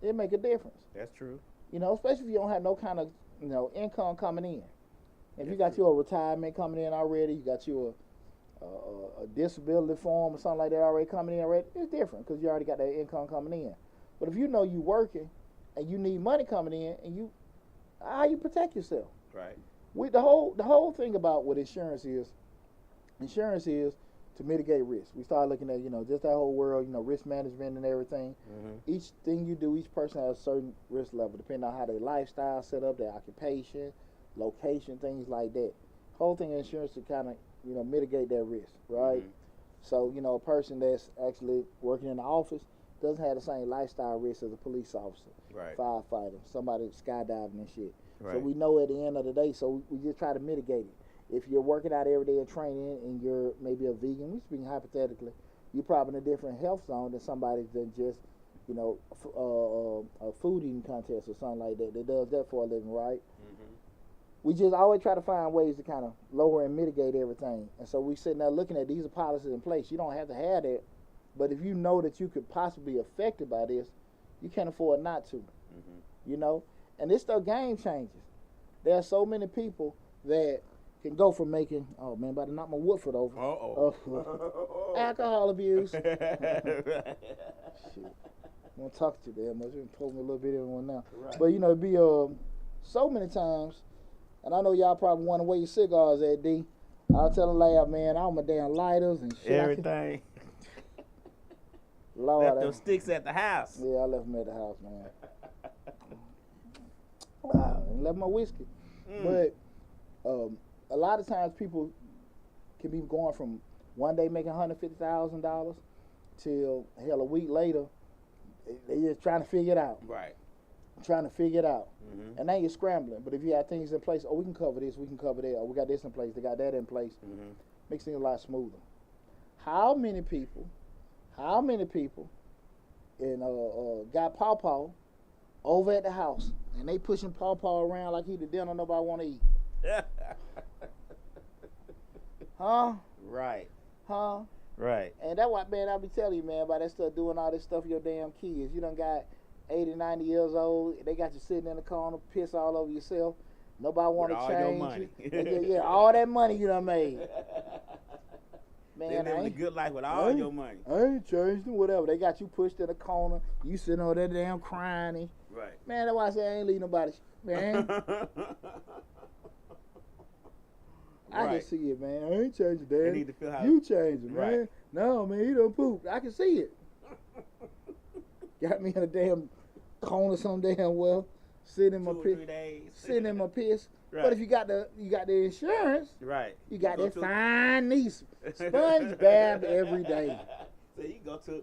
Speaker 1: It make a difference.
Speaker 2: That's true.
Speaker 1: You know, especially if you don't have no kind of, you know, income coming in. If you got your retirement coming in already, you got your a disability form or something like that already coming in already, it's different because you already got that income coming in. But if you know you working and you need money coming in, and how you protect yourself? Right. The whole thing about what insurance is to mitigate risk. We start looking at, you know, just that whole world, you know, risk management and everything. Each thing you do, each person has a certain risk level, depending on how their lifestyle set up, their occupation, location, things like that. Whole thing of insurance to kind of, you know, mitigate that risk, right? So, you know, a person that's actually working in the office doesn't have the same lifestyle risk as a police officer, right, firefighter, somebody skydiving and shit. Right. So we know at the end of the day, so we just try to mitigate it. If you're working out every day and training and you're maybe a vegan, we speaking hypothetically, you're probably in a different health zone than somebody that just you know, a food eating contest or something like that does that for a living, right?
Speaker 2: Mm-hmm.
Speaker 1: We just always try to find ways to kind of lower and mitigate everything. And so we sitting there looking at these are policies in place. You don't have to have that, but if you know that you could possibly be affected by this, you can't afford not to.
Speaker 2: Mm-hmm.
Speaker 1: You know, and this stuff game changes. There are so many people that can go from making, oh man, about to knock my wood foot over. Alcohol abuse. Shit. I won't talk to you that much. You told me a little bit of one now.
Speaker 2: Right.
Speaker 1: But you know, it'd be so many times, and I know y'all probably wonder where your cigars at, D. I'll tell them laugh, man, all my damn lighters and shit.
Speaker 2: Everything.
Speaker 1: Lord,
Speaker 2: left those sticks at the house.
Speaker 1: Yeah, I left them at the house, man. Wow, and left my whiskey. But a lot of times people can be going from one day making $150,000 till hell a week later they just trying to figure it out.
Speaker 2: Right.
Speaker 1: Trying to figure it out.
Speaker 2: Mm-hmm.
Speaker 1: And now you're scrambling. But if you have things in place, oh, we can cover this, we can cover that, or we got this in place, they got that in place, makes things a lot smoother. How many people and got Pawpaw over at the house and they pushing Pawpaw around like he the dinner nobody want to eat? Huh?
Speaker 2: Right.
Speaker 1: Huh?
Speaker 2: Right.
Speaker 1: And that's why, man, I be telling you, man, about that stuff, doing all this stuff for your damn kids. You done got 80, 90 years old. They got you sitting in the corner, piss all over yourself. Nobody want to change.
Speaker 2: All your money.
Speaker 1: Yeah, all that money you done made. Man,
Speaker 2: they living a good life with all your money.
Speaker 1: I ain't changed them, whatever. They got you pushed in the corner. You sitting over there damn crying.
Speaker 2: Right.
Speaker 1: Man, that's why I say I ain't leaving nobody. Man. I can see it, man. I ain't changing, Dad.
Speaker 2: They need to feel how
Speaker 1: you changing, man.
Speaker 2: Right.
Speaker 1: No, man, he done pooped. I can see it. Got me in a damn corner some damn well, sitting in my piss. Sitting in my piss.
Speaker 2: Right.
Speaker 1: But if you got the insurance,
Speaker 2: right,
Speaker 1: you got that fine niece, sponge bath every day.
Speaker 2: So you go to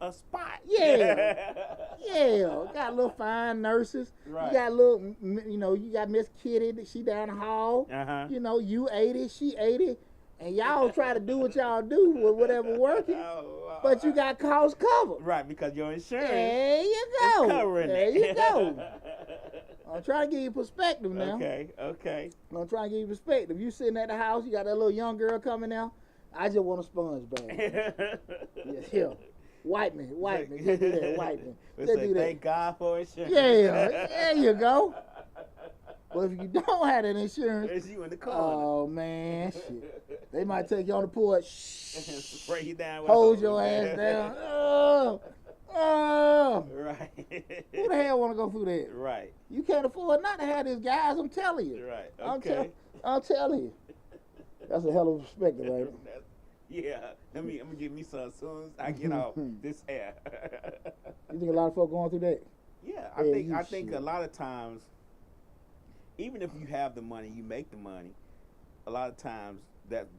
Speaker 2: a spot.
Speaker 1: Yeah, yeah. Got little fine nurses.
Speaker 2: Right.
Speaker 1: You got little, you know, you got Miss Kitty. She down the hall. You know, you 80, she 80, and y'all try to do what y'all do with whatever working. But you got cost covered.
Speaker 2: Right, because your insurance.
Speaker 1: There you go.
Speaker 2: Covering
Speaker 1: there
Speaker 2: it.
Speaker 1: you go. I'm trying to give you perspective now.
Speaker 2: Okay.
Speaker 1: I'm trying to give you perspective. You sitting at the house, you got that little young girl coming out. I just want a sponge bath. Yeah. Wipe me. Just do that. Wipe me. Just do that.
Speaker 2: Thank God for insurance.
Speaker 1: Yeah, there you go. But if you don't have that insurance,
Speaker 2: it's you in the corner.
Speaker 1: Oh man, shit. They might take you on the porch.
Speaker 2: Spray you down.
Speaker 1: Hold your ass down. Oh.
Speaker 2: Right.
Speaker 1: Who the hell want to go through that?
Speaker 2: Right.
Speaker 1: You can't afford not to have this, guys. I'm telling you.
Speaker 2: Right. Okay.
Speaker 1: I'm telling you. That's a hell of a perspective, right?
Speaker 2: Yeah. Let me give me some as soon as I get off this air.
Speaker 1: You think a lot of folk going through that?
Speaker 2: Yeah. I think a lot of times, even if you have the money, you make the money, a lot of times that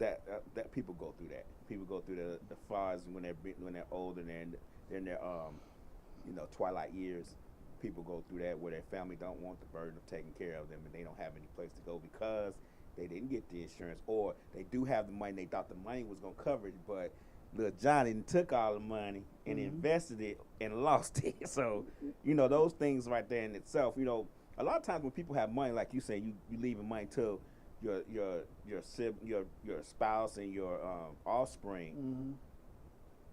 Speaker 2: people go through that. People go through the flaws when they're older and they're in their twilight years. People go through that where their family don't want the burden of taking care of them and they don't have any place to go because they didn't get the insurance, or they do have the money. They thought the money was gonna cover it, but little Johnny took all the money and invested it and lost it. So those things right there in itself. A lot of times when people have money, like you say, you leaving money to your spouse and your offspring.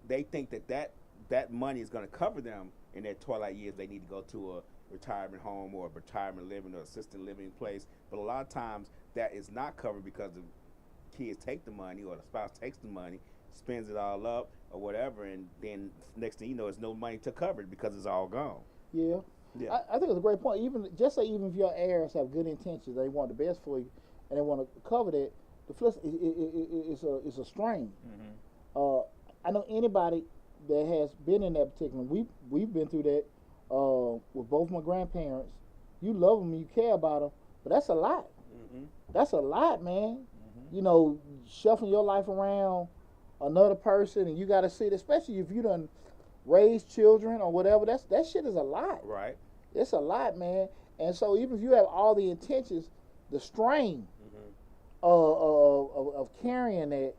Speaker 2: They think that money is going to cover them in their twilight years. They need to go to a retirement home or a retirement living or assisted living place. But a lot of times that is not covered because the kids take the money or the spouse takes the money, spends it all up or whatever, and then next thing you know, there's no money to cover it because it's all gone.
Speaker 1: Yeah. I think it's a great point. Even if your heirs have good intentions, they want the best for you, and they want to cover that, the flip is a strain. I know anybody that has been in that particular. We've been through that with both my grandparents. You love them, you care about them, but that's a lot. That's a lot, man. Shuffling your life around another person, and you got to sit, especially if you done raised children or whatever. That shit is a lot.
Speaker 2: Right.
Speaker 1: It's a lot, man. And so even if you have all the intentions, the strain of carrying that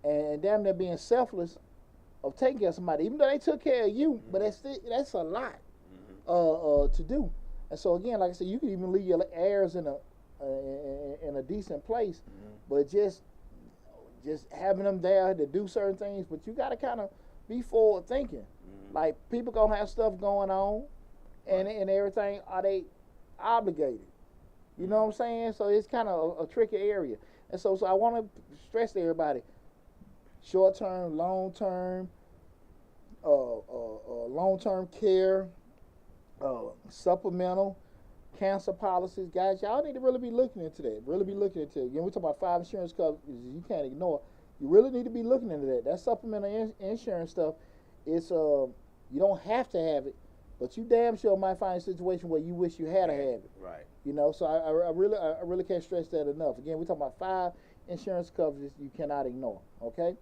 Speaker 1: and damn near being selfless, of taking care of somebody, even though they took care of you, but that's a lot to do. And so again, like I said, you can even leave your heirs in a decent place, but just having them there to do certain things. But you got to kind of be forward thinking. Like, people gonna have stuff going on, and everything. Are they obligated? You know what I'm saying? So it's kind of a tricky area. And so I want to stress to everybody: short-term, long-term, long-term care, supplemental, cancer policies. Guys, y'all need to really be looking into that. Really be looking into it. Again, we're talking about 5 insurance coverages you can't ignore. You really need to be looking into that. That supplemental insurance stuff, it's you don't have to have it, but you damn sure might find a situation where you wish you had to have it.
Speaker 2: Right.
Speaker 1: You know, so I really can't stress that enough. Again, we're talking about 5 insurance coverages you cannot ignore. Okay.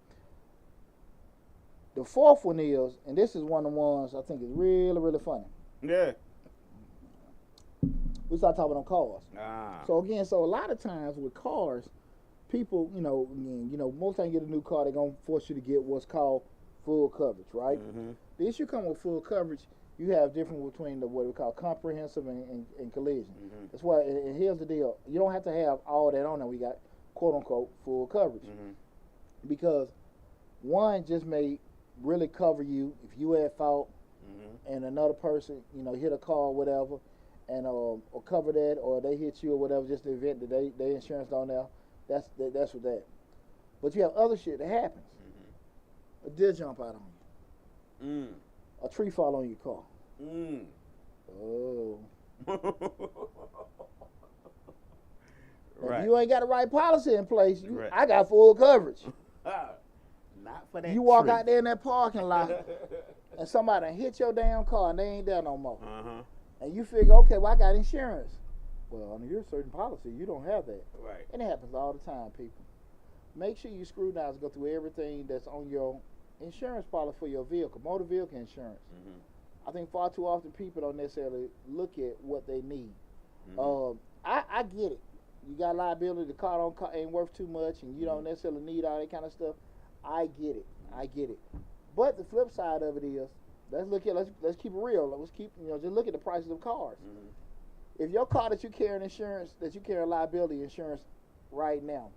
Speaker 1: The fourth one is, and this is one of the ones I think is really funny.
Speaker 2: Yeah.
Speaker 1: We start talking about cars.
Speaker 2: So
Speaker 1: again, a lot of times with cars, people, most times you get a new car, they're gonna force you to get what's called full coverage, right? The issue comes with full coverage. You have difference between what we call comprehensive and collision. That's why. And here's the deal: you don't have to have all that on there. We got quote unquote full coverage because one just may really cover you if you at fault and another person, hit a car or whatever, and or cover that, or they hit you or whatever, just the event that they insurance don't know. That's with that. But you have other shit that happens. A deer jump out on you. A tree fall on your car. Oh.
Speaker 2: Right.
Speaker 1: If you ain't got the right policy in place,
Speaker 2: Right.
Speaker 1: I got full coverage.
Speaker 2: Not for that.
Speaker 1: You walk out there in that parking lot and somebody hit your damn car and they ain't there no more. And you figure, okay, well, I got insurance. Well, under your certain policy, you don't have that.
Speaker 2: Right.
Speaker 1: And it happens all the time, people. Make sure you scrutinize, go through everything that's on your insurance policy for your vehicle, motor vehicle insurance. I think far too often people don't necessarily look at what they need. I get it. You got liability, the car ain't worth too much, and you don't necessarily need all that kind of stuff. I get it. But the flip side of it is, let's keep it real. Let's keep just look at the prices of cars. If your car that you carry insurance, that you carry liability insurance right now,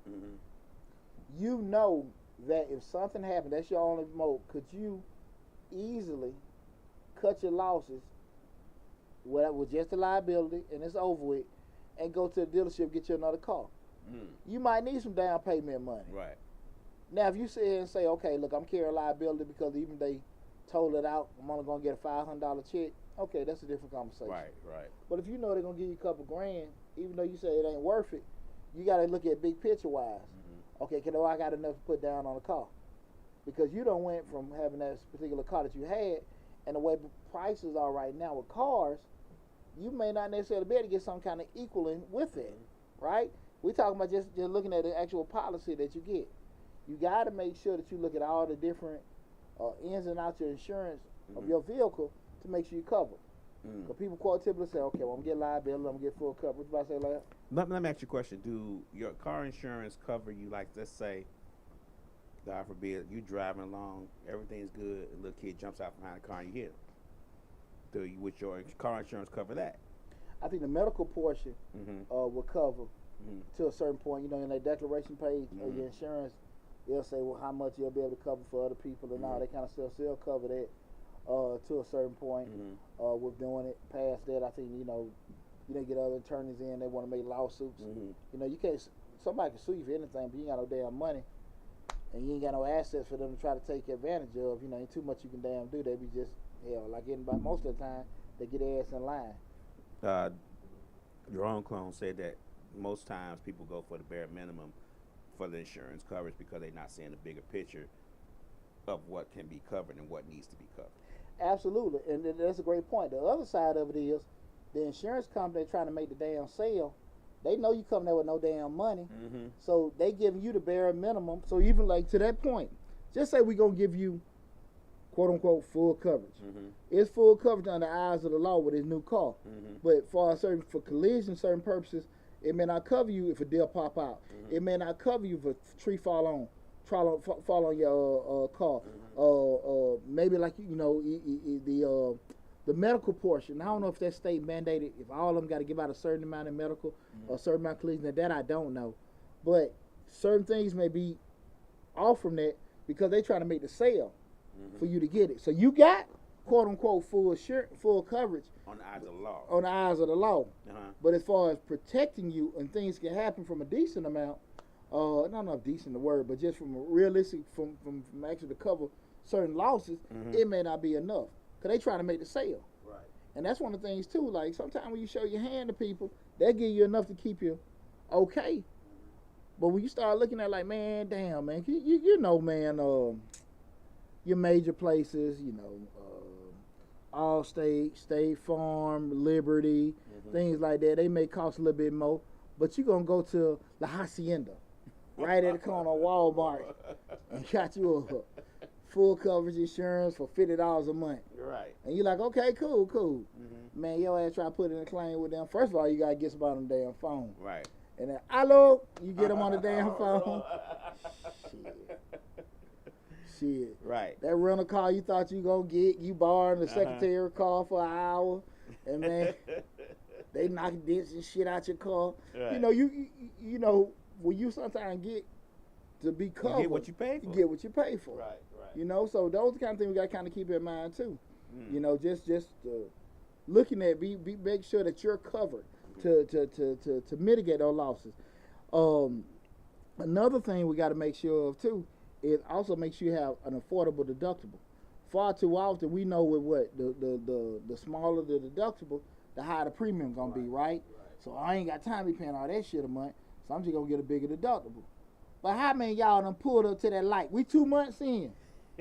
Speaker 1: you know that if something happened, that's your only mode. Could you easily cut your losses with just the liability and it's over with, and go to the dealership get you another car? You might need some down payment money.
Speaker 2: Right.
Speaker 1: Now, if you sit here and say, okay, look, I'm carrying liability because even they told it out, I'm only gonna get a $500 check. Okay, that's a different conversation.
Speaker 2: Right.
Speaker 1: But if you know they're gonna give you a couple grand, even though you say it ain't worth it, you gotta look at big picture wise. Okay, I got enough to put down on a car, because you don't went from having that particular car that you had, and the way prices are right now with cars, you may not necessarily be able to get some kind of equaling with it, right? We're talking about just looking at the actual policy that you get. You got to make sure that you look at all the different ins and outs of insurance of your vehicle to make sure you cover. Because people quote typically say, okay, well, I'm going to get liability, I'm going to get full coverage. What about say like that?
Speaker 2: Let me ask you a question. Do your car insurance cover you, like, let's say, God forbid, you driving along, everything's good, a little kid jumps out behind the car and you hit him? Would your car insurance cover that?
Speaker 1: I think the medical portion will cover to a certain point. In that declaration page of your insurance, they'll say, well, how much you'll be able to cover for other people and all that kind of stuff. So they'll cover that to a certain point. With doing it past that, I think, you get other attorneys in, they want to make lawsuits. You can't, somebody can sue you for anything, but you ain't got no damn money. And you ain't got no assets for them to try to take advantage of. Ain't too much you can damn do. They be just, like anybody, most of the time, they get their ass in line.
Speaker 2: Your own clone said that most times people go for the bare minimum for the insurance coverage because they're not seeing the bigger picture of what can be covered and what needs to be covered.
Speaker 1: Absolutely, and that's a great point. The other side of it is the insurance company trying to make the damn sale. They know you come there with no damn money, so they giving you the bare minimum. So even like to that point, just say we're gonna give you, quote unquote, full coverage. It's full coverage under the eyes of the law with his new car, but for collision, certain purposes, it may not cover you if a deer pop out. It may not cover you if a tree fall on your car. maybe like the medical portion. I don't know if that's state mandated. If all of them got to give out a certain amount of medical or a certain amount of collision, that I don't know. But certain things may be off from that because they trying to make the sale for you to get it. So you got quote unquote full coverage
Speaker 2: on the eyes of the law.
Speaker 1: On the eyes of the law. But as far as protecting you, and things can happen from a decent amount, not enough decent the word, but just from a realistic from actually to cover certain losses, it may not be enough because they trying to make the sale.
Speaker 2: Right.
Speaker 1: And that's one of the things too. Like sometimes when you show your hand to people, they give you enough to keep you okay. But when you start looking at like, man, damn, man, you know, man, your major places, you know, Allstate, State Farm, Liberty, things like that, they may cost a little bit more, but you're going to go to La Hacienda, right at the corner of Walmart, and got you a full coverage insurance for $50 a month.
Speaker 2: Right.
Speaker 1: And you're like, okay, cool. Man, your ass try to put in a claim with them. First of all, you got to get somebody on the damn phone.
Speaker 2: Right.
Speaker 1: And then, hello, you get them on the damn phone. Shit.
Speaker 2: Right.
Speaker 1: That rental car you thought you gonna get, you borrowed the secretary car for an hour, and man, they knock dents and shit out your car. Right. You know, you know, when you sometimes get to be covered,
Speaker 2: you get what you pay for.
Speaker 1: You get what you pay for.
Speaker 2: Right.
Speaker 1: You know, so those are the kind of things we got to kind of keep in mind too. You know, just looking at make sure that you're covered to mitigate those losses. Another thing we got to make sure of too. It also makes you have an affordable deductible. Far too often, we know with what the smaller the deductible, the higher the premium gonna be, right? So I ain't got time to be paying all that shit a month, so I'm just gonna get a bigger deductible. But how many of y'all done pulled up to that light? We 2 months in.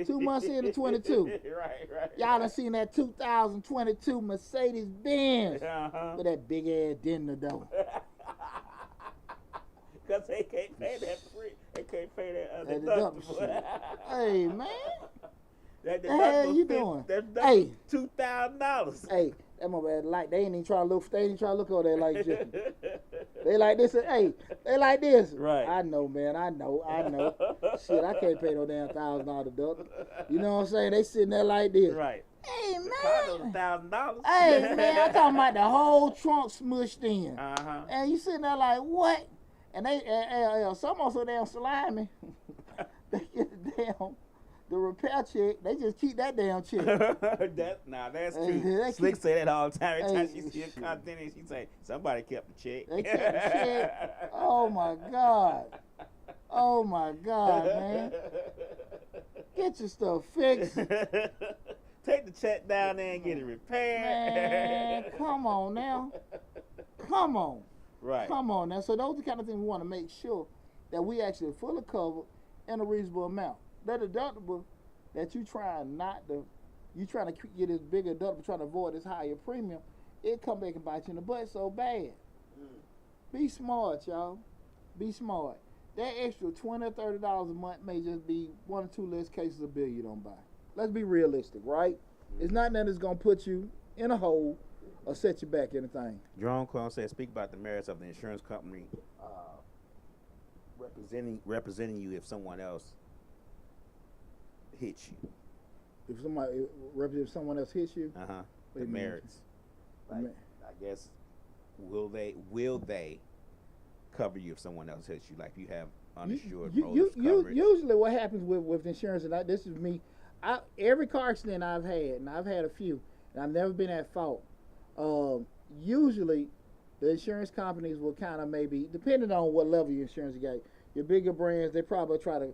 Speaker 1: 2 months into 22.
Speaker 2: Right.
Speaker 1: Y'all done seen that 2022 Mercedes Benz with that big ass dent in the door.
Speaker 2: Because they can't pay that free. They can't pay that deductible.
Speaker 1: Hey, man.
Speaker 2: That
Speaker 1: the hell you doing? Hey,
Speaker 2: $2,000.
Speaker 1: Hey, that mother like they ain't even trying to look. They ain't even trying to look over there like this. They like this. Hey, they like this.
Speaker 2: Right.
Speaker 1: I know, man. I know. Shit, I can't pay no damn $1,000 deductible. You know what I'm saying? They sitting there like this.
Speaker 2: Right.
Speaker 1: Hey, man.
Speaker 2: The car $1,000.
Speaker 1: Hey, man. I'm talking about the whole trunk smushed in.
Speaker 2: And
Speaker 1: you sitting there like what? And they, some also damn slimy. They get the repair check. They just keep that damn check.
Speaker 2: That's true. Slick say that all the time. Every time she see a content, she say somebody kept the check.
Speaker 1: They kept the check. Oh my God, man. Get your stuff fixed.
Speaker 2: Take the check down there and get it repaired.
Speaker 1: Man, come on now. Come on.
Speaker 2: Right.
Speaker 1: Come on now. So those are the kind of things we want to make sure that we actually fully cover in a reasonable amount. That deductible that you trying to get this bigger deductible, trying to avoid this higher premium, it come back and bite you in the butt so bad. Be smart, y'all. Be smart. That extra $20 or $30 a month may just be 1 or 2 less cases of bill you don't buy. Let's be realistic, right? It's not nothing that's gonna put you in a hole or set you back anything.
Speaker 2: Jerome Clone said, speak about the merits of the insurance company representing you if someone else hits you.
Speaker 1: If someone else hits you?
Speaker 2: The merits. Like, I guess, will they cover you if someone else hits you? Like if you have uninsured motorist coverage. Usually
Speaker 1: what happens with insurance, and this is me, every car accident I've had, and I've had a few, and I've never been at fault. Usually the insurance companies will kind of maybe, depending on what level your insurance you got, your bigger brands, they probably try to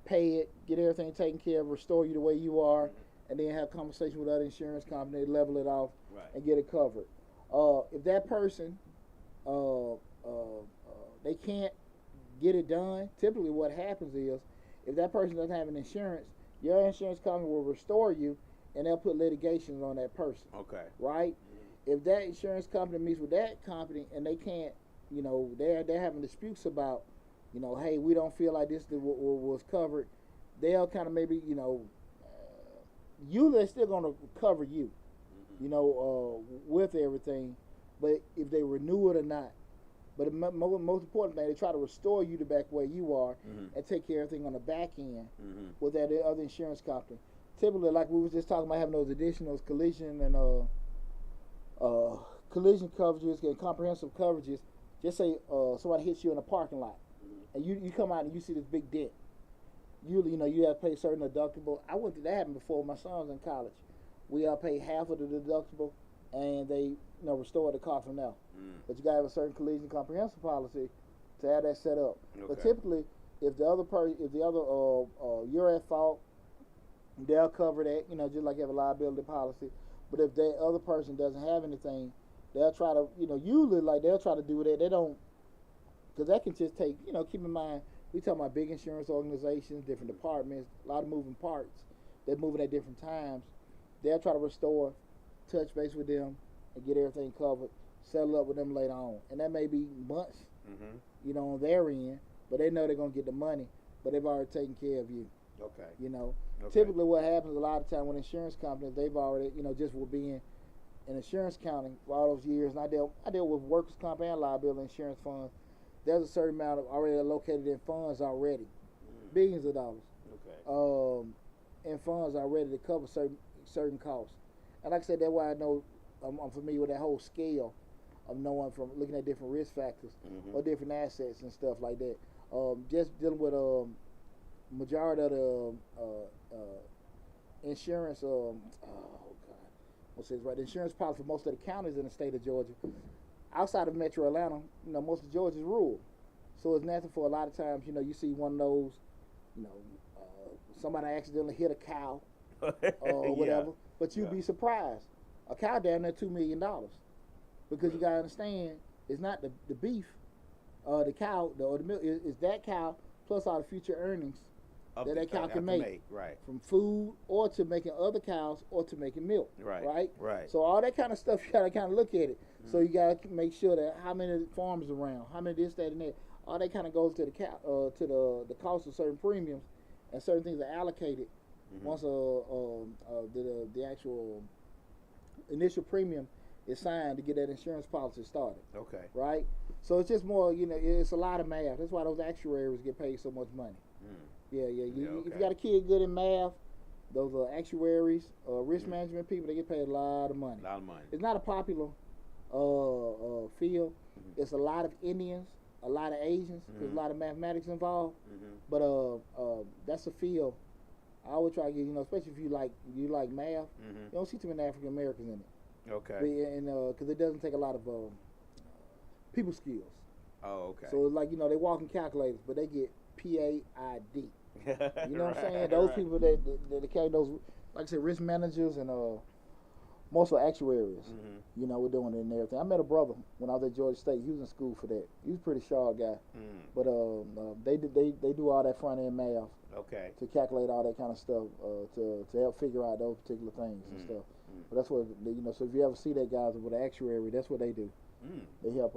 Speaker 1: pay it, get everything taken care of, restore you the way you are, and then have conversation with other insurance companies, level it off, and get it covered. If that person, they can't get it done, typically what happens is, if that person doesn't have an insurance, your insurance company will restore you, and they'll put litigations on that person.
Speaker 2: Okay.
Speaker 1: Right? If that insurance company meets with that company and they can't, you know, they're having disputes about, you know, hey, we don't feel like this was covered, they'll kind of maybe, you know, usually they're still going to cover you, you know, with everything, but if they renew it or not. But the most important thing, they try to restore you to back where you are and take care of everything on the back end with that other insurance company. typically, like we was just talking about having those additional collision and collision coverages and comprehensive coverages. Just say somebody hits you in a parking lot, and you come out and you see this big dent. You have to pay a certain deductible. I went through that happened before. My son was in college. We pay half of the deductible, and they restore the car from there. But you gotta have a certain collision comprehensive policy to have that set up.
Speaker 2: Okay.
Speaker 1: But typically, if the other you're at fault, they'll cover that. Just like you have a liability policy. But if that other person doesn't have anything, they'll try to usually like they'll try to do that. They don't, because that can just take keep in mind we talking about big insurance organizations, different departments, a lot of moving parts. They're moving at different times. They'll try to restore, touch base with them, and get everything covered. Settle up with them later on, and that may be months, on their end. But they know they're gonna get the money, but they've already taken care of you.
Speaker 2: Okay. Okay.
Speaker 1: Typically what happens a lot of time with insurance companies, they've already, just with being in insurance counting for all those years, and I deal with workers' comp and liability insurance funds. There's a certain amount of already located in funds already, billions of dollars.
Speaker 2: Okay.
Speaker 1: In funds already to cover certain costs. And like I said, that's why I know I'm familiar with that whole scale of knowing from looking at different risk factors or different assets and stuff like that. Just dealing with majority of the insurance. What's this right? The insurance policy for most of the counties in the state of Georgia, outside of Metro Atlanta, most of Georgia is rural, so it's natural for a lot of times. You see one of those, somebody accidentally hit a cow or whatever, but you'd be surprised. A cow down there $2 million, because you gotta understand it's not the beef, the cow, or the milk. It's that cow plus all the future earnings that cow can make,
Speaker 2: right,
Speaker 1: from food or to making other cows or to making milk, right. So all that kind of stuff you gotta kind of look at it. So you gotta make sure that how many farms around, how many this, that, and that. All that kind of goes to the to the cost of certain premiums, and certain things are allocated once the actual initial premium is signed to get that insurance policy started. Okay. Right. So it's just more, it's a lot of math. That's why those actuaries get paid so much money. Yeah. If you got a kid good in math, those are actuaries, risk management people. They get paid a lot of money. It's not a popular field. It's a lot of Indians, a lot of Asians. There's a lot of mathematics involved. But that's a field I always try to get. Especially if you like math. You don't see too many African Americans in it. Okay. And because it doesn't take a lot of people skills. Oh, okay. So it's like they walk in calculators, but they get PAID. You know what I'm saying? Those people that carry those, like I said, risk managers and most of actuaries. We're doing it and everything. I met a brother when I was at Georgia State. He was in school for that. He was a pretty sharp guy. But they do all that front end math. Okay. To calculate all that kind of stuff to help figure out those particular things and stuff. But that's what So if you ever see that guys with an actuary, that's what they do. They help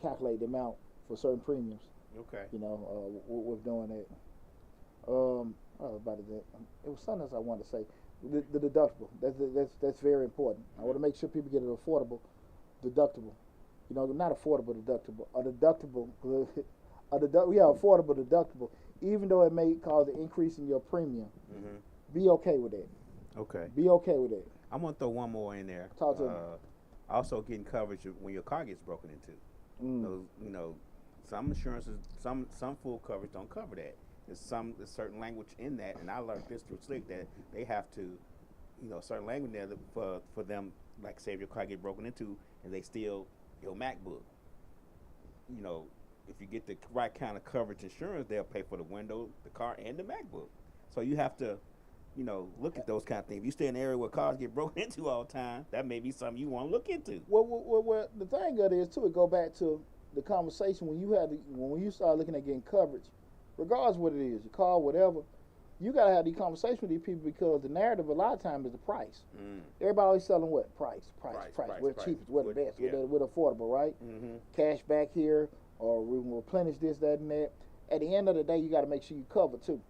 Speaker 1: calculate the amount for certain premiums. Okay. With doing that. About that. It was something else I wanted to say. The deductible. That's very important. I want to make sure people get an affordable deductible. Not affordable deductible. A deductible. Affordable deductible. Even though it may cause an increase in your premium, be okay with that. Okay. Be okay with that.
Speaker 2: I'm gonna throw one more in there.
Speaker 1: Talk to me.
Speaker 2: Also getting coverage when your car gets broken into. Some insurances, some full coverage don't cover that. There's certain language in that, and I learned this through Slick that they have to, certain language there for them, like say if your car get broken into and they steal your MacBook. If you get the right kind of coverage insurance, they'll pay for the window, the car, and the MacBook. So you have to, look at those kind of things. If you stay in an area where cars get broken into all the time, that may be something you want to look into.
Speaker 1: Well, the thing of it is too. It go back to the conversation when you start looking at getting coverage, regardless of what it is, your car, whatever. You gotta have these conversations with these people because the narrative a lot of times is the price. Everybody always selling what? Price. We're cheapest, we're the best, we're affordable, right? Cash back here, or we will replenish this, that, and that. At the end of the day, you got to make sure you cover too.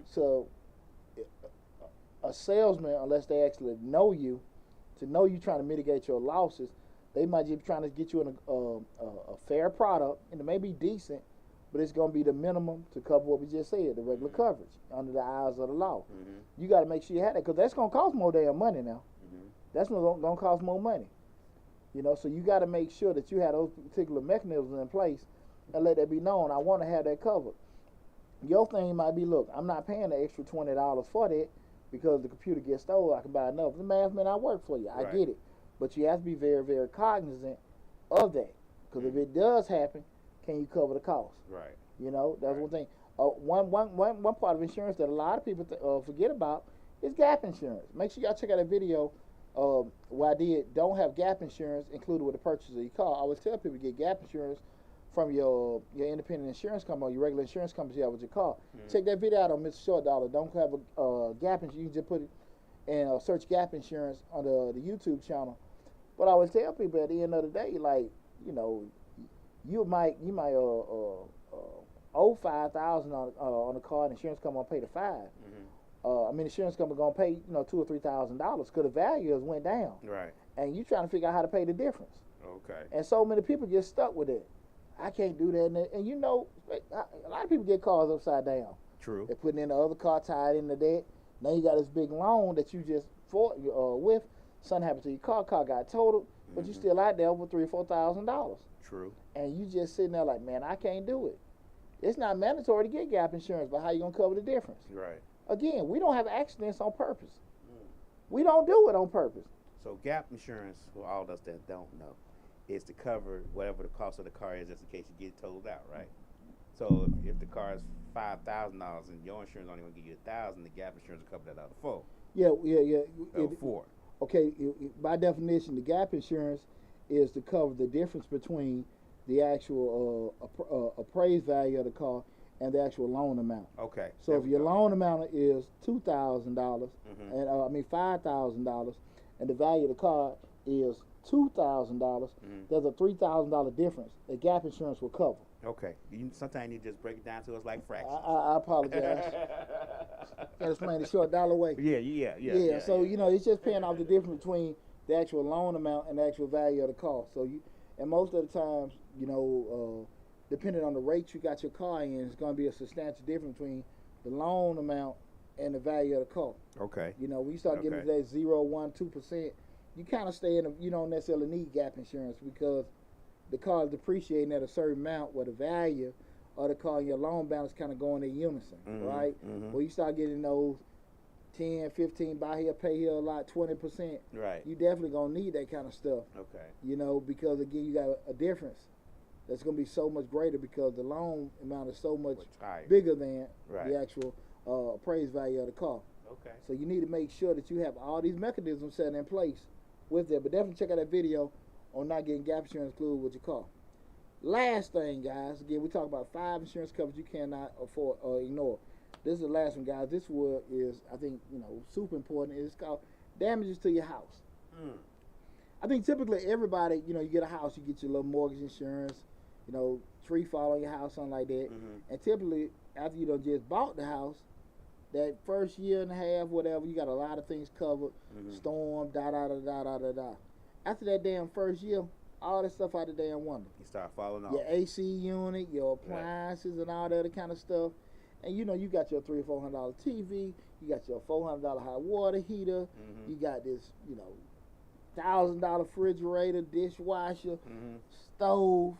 Speaker 1: So a salesman, unless they actually know you, to know you trying to mitigate your losses, they might just be trying to get you in a fair product, and it may be decent, but it's going to be the minimum to cover what we just said, the regular coverage under the eyes of the law.
Speaker 2: Mm-hmm.
Speaker 1: You got to make sure you have that, because that's going to cost more damn money now.
Speaker 2: Mm-hmm.
Speaker 1: That's going to cost more money. You know, so you got to make sure that you have those particular mechanisms in place and let that be known. I want to have that covered. Your thing might be, look, I'm not paying the extra $20 for that because the computer gets stolen. I can buy another. The math may not work for you. I get it. But you have to be very, very cognizant of that. Because if it does happen, can you cover the cost?
Speaker 2: Right.
Speaker 1: You know, that's one thing. One part of insurance that a lot of people forget about is gap insurance. Make sure y'all check out that video where I did don't have gap insurance included with the purchase of your car. I always tell people to get gap insurance from your independent insurance company or your regular insurance company you have with your car. Check that video out on Mr. Short Dollar. Don't have a gap insurance. You can just put it and search gap insurance on the YouTube channel. But I always tell people at the end of the day, like, you know, you might owe $5,000 on the car, and the insurance company gonna pay the $5,000. I mean, the insurance company gonna pay $2,000 or $3,000 because the value has went down.
Speaker 2: Right.
Speaker 1: And you trying to figure out how to pay the difference.
Speaker 2: Okay.
Speaker 1: And so many people get stuck with it. I can't do that, and you know, a lot of people get cars upside down.
Speaker 2: True.
Speaker 1: They're putting in the other car tied into that. Now you got this big loan that you just fought with. Something happened to your car got totaled, but you still out there over $3,000 or $4,000.
Speaker 2: True.
Speaker 1: And you just sitting there like, man, I can't do it. It's not mandatory to get gap insurance, but how you gonna cover the difference?
Speaker 2: Right.
Speaker 1: Again, we don't have accidents on purpose. We don't do it on purpose.
Speaker 2: So gap insurance, for all of us that don't know, is to cover whatever the cost of the car is just in case you get totaled out, right? So if the car is $5,000 and your insurance only gonna give you $1,000, the gap insurance will cover that other $4,000.
Speaker 1: Yeah.
Speaker 2: $4,000.
Speaker 1: Okay, by definition, the gap insurance is to cover the difference between the actual appraised value of the car and the actual loan amount.
Speaker 2: Okay.
Speaker 1: So if your loan amount is $2,000, and $5,000, and the value of the car is $2,000, there's a $3,000 difference that gap insurance will cover.
Speaker 2: Okay. Sometimes you just break it down to us like fractions.
Speaker 1: I apologize. Gotta explain the Short Dollar way.
Speaker 2: Yeah.
Speaker 1: So you know, it's just paying off the difference between the actual loan amount and the actual value of the car. So and most of the times, you know, depending on the rate you got your car in, it's going to be a substantial difference between the loan amount and the value of the car.
Speaker 2: Okay.
Speaker 1: You know, when you start getting to that 0, 1, 2%, you kind of stay you don't necessarily need gap insurance because the car is depreciating at a certain amount where the value of the car and your loan balance kind of going in unison, right? When you start getting those 10, 15, buy here, pay here a lot, 20%,
Speaker 2: right?
Speaker 1: You definitely going to need that kind of stuff.
Speaker 2: Okay. You
Speaker 1: know, because again, you got a difference that's going to be so much greater because the loan amount is so much bigger than the actual appraised value of the car.
Speaker 2: Okay.
Speaker 1: So you need to make sure that you have all these mechanisms set in place with that. But definitely check out that video on not getting gap insurance included with your car. Last thing, guys, again, we talk about 5 insurance covers you cannot afford or ignore. This is the last one, guys. This one is, I think, super important. It's called damages to your house. I think typically everybody, you get a house, you get your little mortgage insurance, tree fall on your house, something like that. And typically, after you just bought the house, that first year and a half, whatever, you got a lot of things covered, storm, da-da-da-da-da-da-da. After that damn first year, all that stuff out the damn window.
Speaker 2: You start falling off.
Speaker 1: Your AC unit, your appliances, and all that other kind of stuff. And you got your $300 or $400 TV, you got your $400 hot water heater, you got this, $1,000 refrigerator, dishwasher, stove,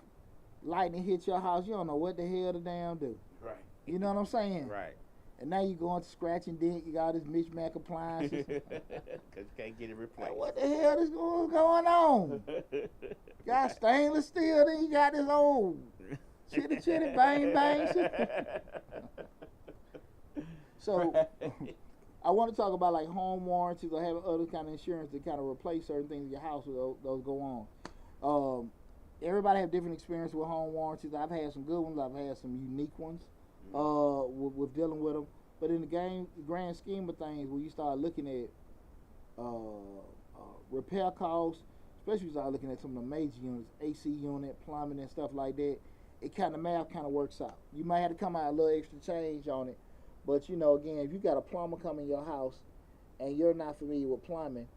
Speaker 1: lightning hit your house. You don't know what the hell to damn do.
Speaker 2: Right.
Speaker 1: You know what I'm saying?
Speaker 2: Right.
Speaker 1: And now you going to scratch and dent. You got this mishmash appliances.
Speaker 2: Because you can't get it replaced.
Speaker 1: What the hell is going on? Got stainless steel, then you got this old chitty bang bang shit. So I want to talk about like home warranties or having other kind of insurance to kind of replace certain things in your house with those go on. Everybody have different experience with home warranties. I've had some good ones. I've had some unique ones with dealing with them. But in the grand scheme of things, when you start looking at repair costs, especially when you start looking at some of the major units, AC unit, plumbing and stuff like that, math kind of works out. You might have to come out a little extra change on it. But, again, if you got a plumber come in your house and you're not familiar with plumbing,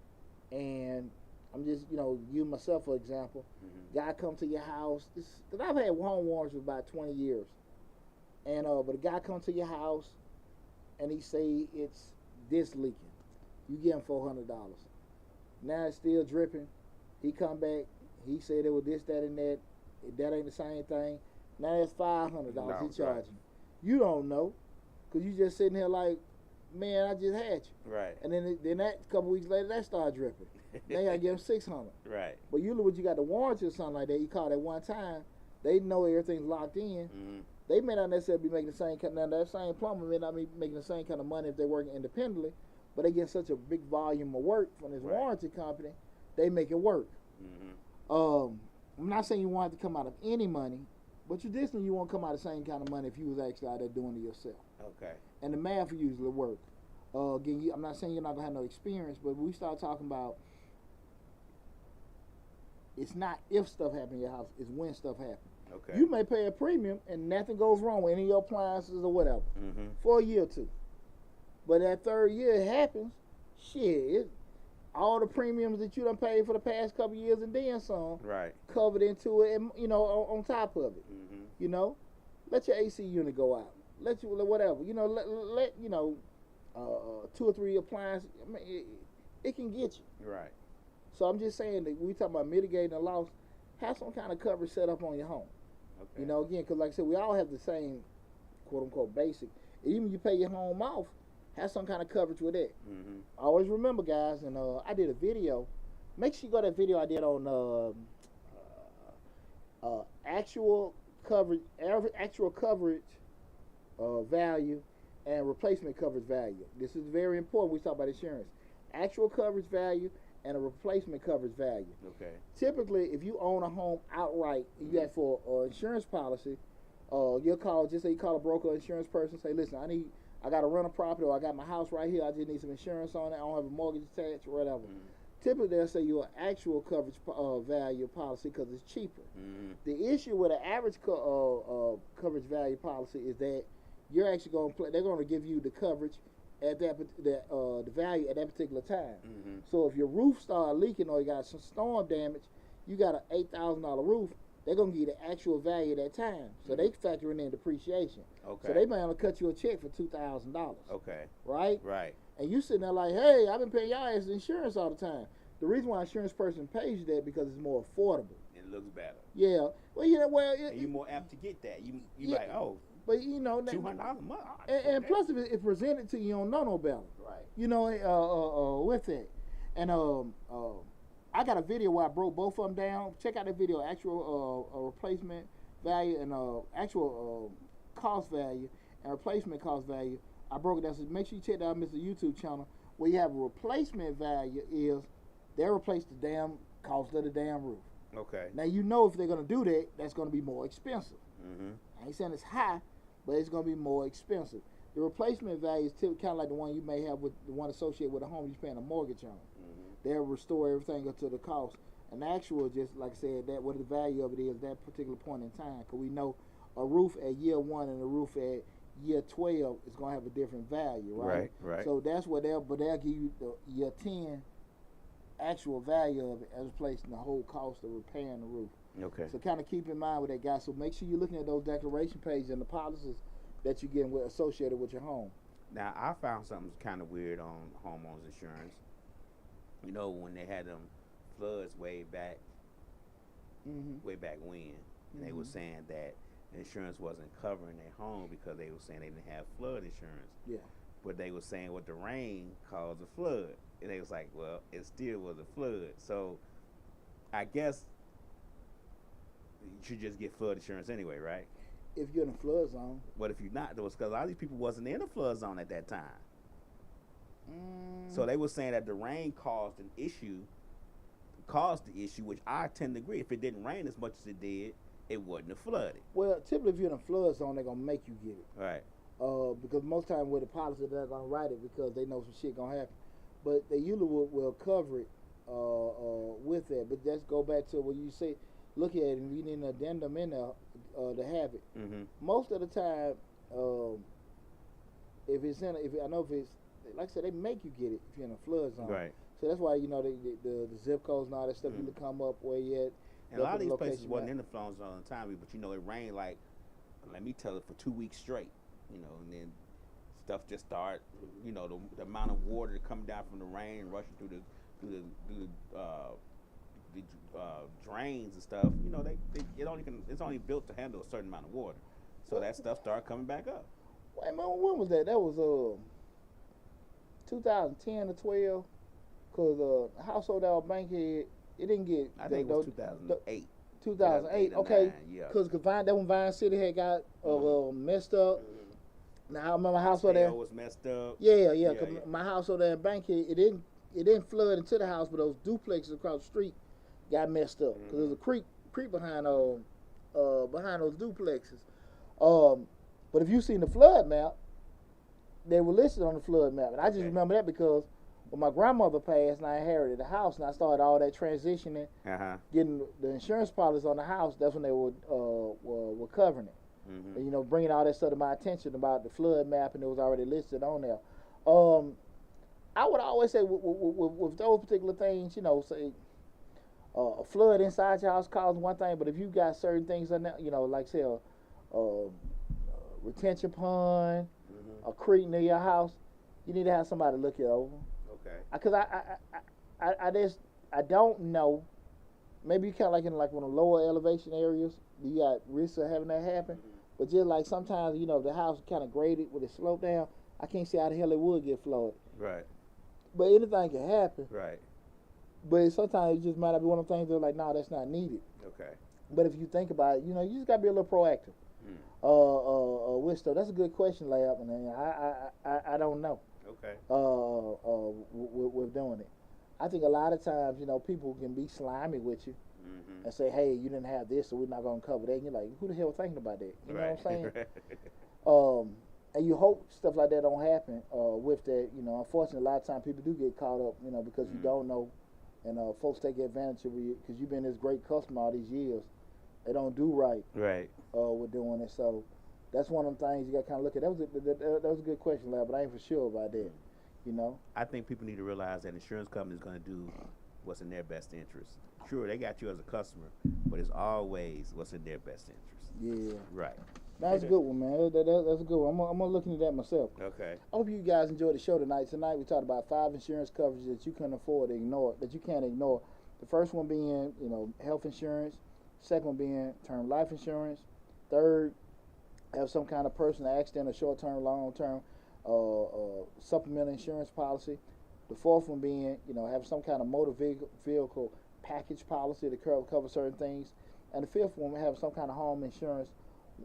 Speaker 1: and I'm just, you myself, for example, guy come to your house, because I've had home warranties for about 20 years. And but a guy come to your house and he say it's this leaking. You give him $400. Now it's still dripping. He come back. He said it was this, that, and that. That ain't the same thing. Now it's $500 he charging. You don't know, cause you just sitting here like, man, I just had you.
Speaker 2: Right.
Speaker 1: And then that couple weeks later, that start dripping. Now you gotta give him $600.
Speaker 2: Right.
Speaker 1: But usually when you got the warranty or something like that, you call that one time. They know everything's locked in.
Speaker 2: Mm-hmm.
Speaker 1: They may not necessarily be making the same kind. Now that same plumber may not be making the same kind of money if they're working independently, but they get such a big volume of work from this warranty company, they make it work.
Speaker 2: Mm-hmm.
Speaker 1: I'm not saying you want it to come out of any money, but traditionally you won't come out of the same kind of money if you was actually out there doing it yourself.
Speaker 2: Okay.
Speaker 1: And the math will usually work. Again, I'm not saying you're not gonna have no experience, but we start talking about it's not if stuff happens in your house, it's when stuff happens.
Speaker 2: Okay.
Speaker 1: You may pay a premium and nothing goes wrong with any of your appliances or whatever for a year or two. But that third year it happens, all the premiums that you done paid for the past couple of years and then some, covered into it, and on top of it. Mm-hmm. Let your AC unit go out. Let you whatever. Let 2 or 3 appliances. I mean, it can get you.
Speaker 2: Right.
Speaker 1: So I'm just saying that we talk about mitigating the loss. Have some kind of coverage set up on your home. Okay. Again, because like I said, we all have the same quote unquote basic. Even if you pay your home off, have some kind of coverage with it. Mm-hmm. Always remember, guys, and I did a video. Make sure you go to that video I did on actual coverage value and replacement coverage value. This is very important. We talk about insurance. Actual coverage value and a replacement coverage value. Okay. Typically, if you own a home outright, you have for insurance policy, you'll call a broker or insurance person, say, listen, I got to rent a property, or I got my house right here, I just need some insurance on it, I don't have a mortgage attached or whatever. Typically, they'll say you're an actual coverage value policy because it's cheaper. The issue with an average coverage value policy is that you're actually they're going to give you the coverage at the value at that particular time. So if your roof started leaking or you got some storm damage, you got an $8,000 roof, they're going to give you the actual value at that time. So they factoring in depreciation. Okay. So they may want to cut you a check for $2,000. Okay. Right? Right. And you sitting there like, hey, I've been paying y'all as insurance all the time. The reason why an insurance person pays you that because it's more affordable.
Speaker 2: It looks better.
Speaker 1: Yeah. Well,
Speaker 2: and you're more apt to get that. You like, oh.
Speaker 1: But
Speaker 2: $200 a month.
Speaker 1: And plus, if it's presented to you, you don't know no better. Right. With that, and I got a video where I broke both of them down. Check out that video, actual replacement value and actual cost value and replacement cost value. I broke it down. So make sure you check that out, Mr. YouTube channel. Where you have a replacement value is they replace the damn cost of the damn roof. Okay. Now if they're gonna do that, that's gonna be more expensive. I ain't saying it's high, but it's going to be more expensive. The replacement value is kind of like the one you may have with the one associated with a home you're paying a mortgage on. They'll restore everything up to the cost. An actual, just like I said, that what the value of it is that particular point in time. Because we know a roof at year 1 and a roof at year 12 is going to have a different value, right? Right. So that's what they'll give you the year 10 actual value of it as opposed to the whole cost of repairing the roof. Okay. So kind of keep in mind with that, guys. So make sure you're looking at those declaration pages and the policies that you're getting associated with your home.
Speaker 2: Now, I found something kind of weird on homeowners insurance. When they had them floods way back when, and they were saying that insurance wasn't covering their home because they were saying they didn't have flood insurance. Yeah. But they were saying what the rain caused a flood. And they was like, well, it still was a flood. So I guess you should just get flood insurance anyway, right?
Speaker 1: If you're in a flood zone.
Speaker 2: But if you're not, because a lot of these people wasn't in a flood zone at that time. So they were saying that the rain caused the issue, which I tend to agree. If it didn't rain as much as it did, it wouldn't have flooded.
Speaker 1: Well, typically if you're in a flood zone, they're going to make you get it. Right. Because most time with the policy, they're going to write it because they know some shit going to happen. But they usually will cover it with that. But let's go back to what you say. Look at it, and you need an addendum in there to have it. Most of the time, if it's like I said, they make you get it if you're in a flood zone. Right. So that's why the zip codes and all that stuff you come up where you at.
Speaker 2: And a lot of these places wasn't in the flood zone all the time, but it rained like let me tell it for 2 weeks straight, and then stuff just start, the amount of water that come down from the rain rushing through the drains and stuff, it's only built to handle a certain amount of water, so that stuff start coming back up.
Speaker 1: Wait, man, when was that? That was 2010 or 12, cause household out Bankhead, it didn't get.
Speaker 2: I think it was 2008.
Speaker 1: 2008, okay,
Speaker 2: yeah.
Speaker 1: Cause that when Vine City had got messed up. Now I remember my house over there
Speaker 2: was messed up.
Speaker 1: Yeah. My house over there in Bankhead, it didn't flood into the house, but those duplexes across the street got messed up because there's a creek behind those duplexes. But if you seen the flood map, they were listed on the flood map, and I just remember that because when my grandmother passed and I inherited the house and I started all that transitioning, getting the insurance policies on the house, that's when they were covering it. Mm-hmm. And, bringing all that stuff to my attention about the flood map, and it was already listed on there. I would always say with those particular things, say a flood inside your house causes one thing, but if you got certain things in there, like say a retention pond, a creek near your house, you need to have somebody look it over.
Speaker 2: Okay.
Speaker 1: Because I don't know. Maybe you kind of like in like one of the lower elevation areas, you got risks of having that happen. But just like sometimes, the house kind of graded with it sloped down, I can't see how the hell it would get flooded.
Speaker 2: Right.
Speaker 1: But anything can happen.
Speaker 2: Right.
Speaker 1: But sometimes it just might not be one of the things that like, no, that's not needed.
Speaker 2: Okay.
Speaker 1: But if you think about it, you just got to be a little proactive. With stuff. That's a good question, Lab, and I don't know.
Speaker 2: Okay.
Speaker 1: With doing it. I think a lot of times, people can be slimy with you. And say, hey, you didn't have this, so we're not going to cover that. And you're like, who the hell thinking about that? You know what I'm saying? And you hope stuff like that don't happen with that. Unfortunately, a lot of times people do get caught up, because you don't know. And folks take advantage of you because you've been this great customer all these years. They don't do right.
Speaker 2: Right.
Speaker 1: With doing it. So that's one of them things you got to kind of look at. That was a good question, Lab, but I ain't for sure about that.
Speaker 2: I think people need to realize that insurance company is going to do what's in their best interest. Sure, they got you as a customer, but it's always what's in their best interest.
Speaker 1: Yeah.
Speaker 2: Right.
Speaker 1: That's a good one, man. That's a good one. I'm gonna look into that myself.
Speaker 2: Okay.
Speaker 1: I hope you guys enjoyed the show tonight. Tonight we talked about 5 insurance coverages that you can't afford to ignore, that you can't ignore. The first one being, health insurance. Second one being term life insurance. Third, have some kind of personal accident or short-term, long-term supplemental insurance policy. The fourth one being, have some kind of motor vehicle package policy to cover certain things. And the fifth one, have some kind of home insurance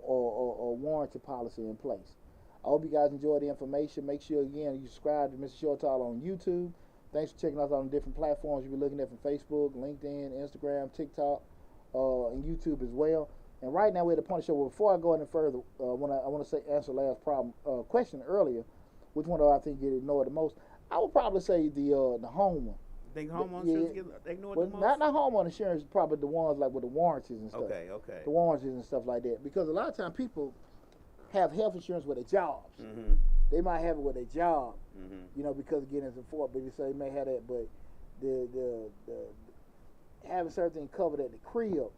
Speaker 1: or warranty policy in place. I hope you guys enjoyed the information. Make sure, again, you subscribe to Mr. Shortall on YouTube. Thanks for checking us out on different platforms you'll be looking at from Facebook, LinkedIn, Instagram, TikTok, and YouTube as well. And right now we're at the point of the show where before I go any further, I want to answer the last question earlier, which one do I think get ignored the most? I would probably say the home one.
Speaker 2: Think homeowner insurance get ignored the most?
Speaker 1: Not homeowner insurance, probably the ones like with the warranties and stuff.
Speaker 2: Okay.
Speaker 1: The warranties and stuff like that. Because a lot of times people have health insurance with their jobs.
Speaker 2: Mm-hmm.
Speaker 1: They might have it with their job,
Speaker 2: mm-hmm.
Speaker 1: Because again it's a fault, but they may have that, but the having certain covered at the crib,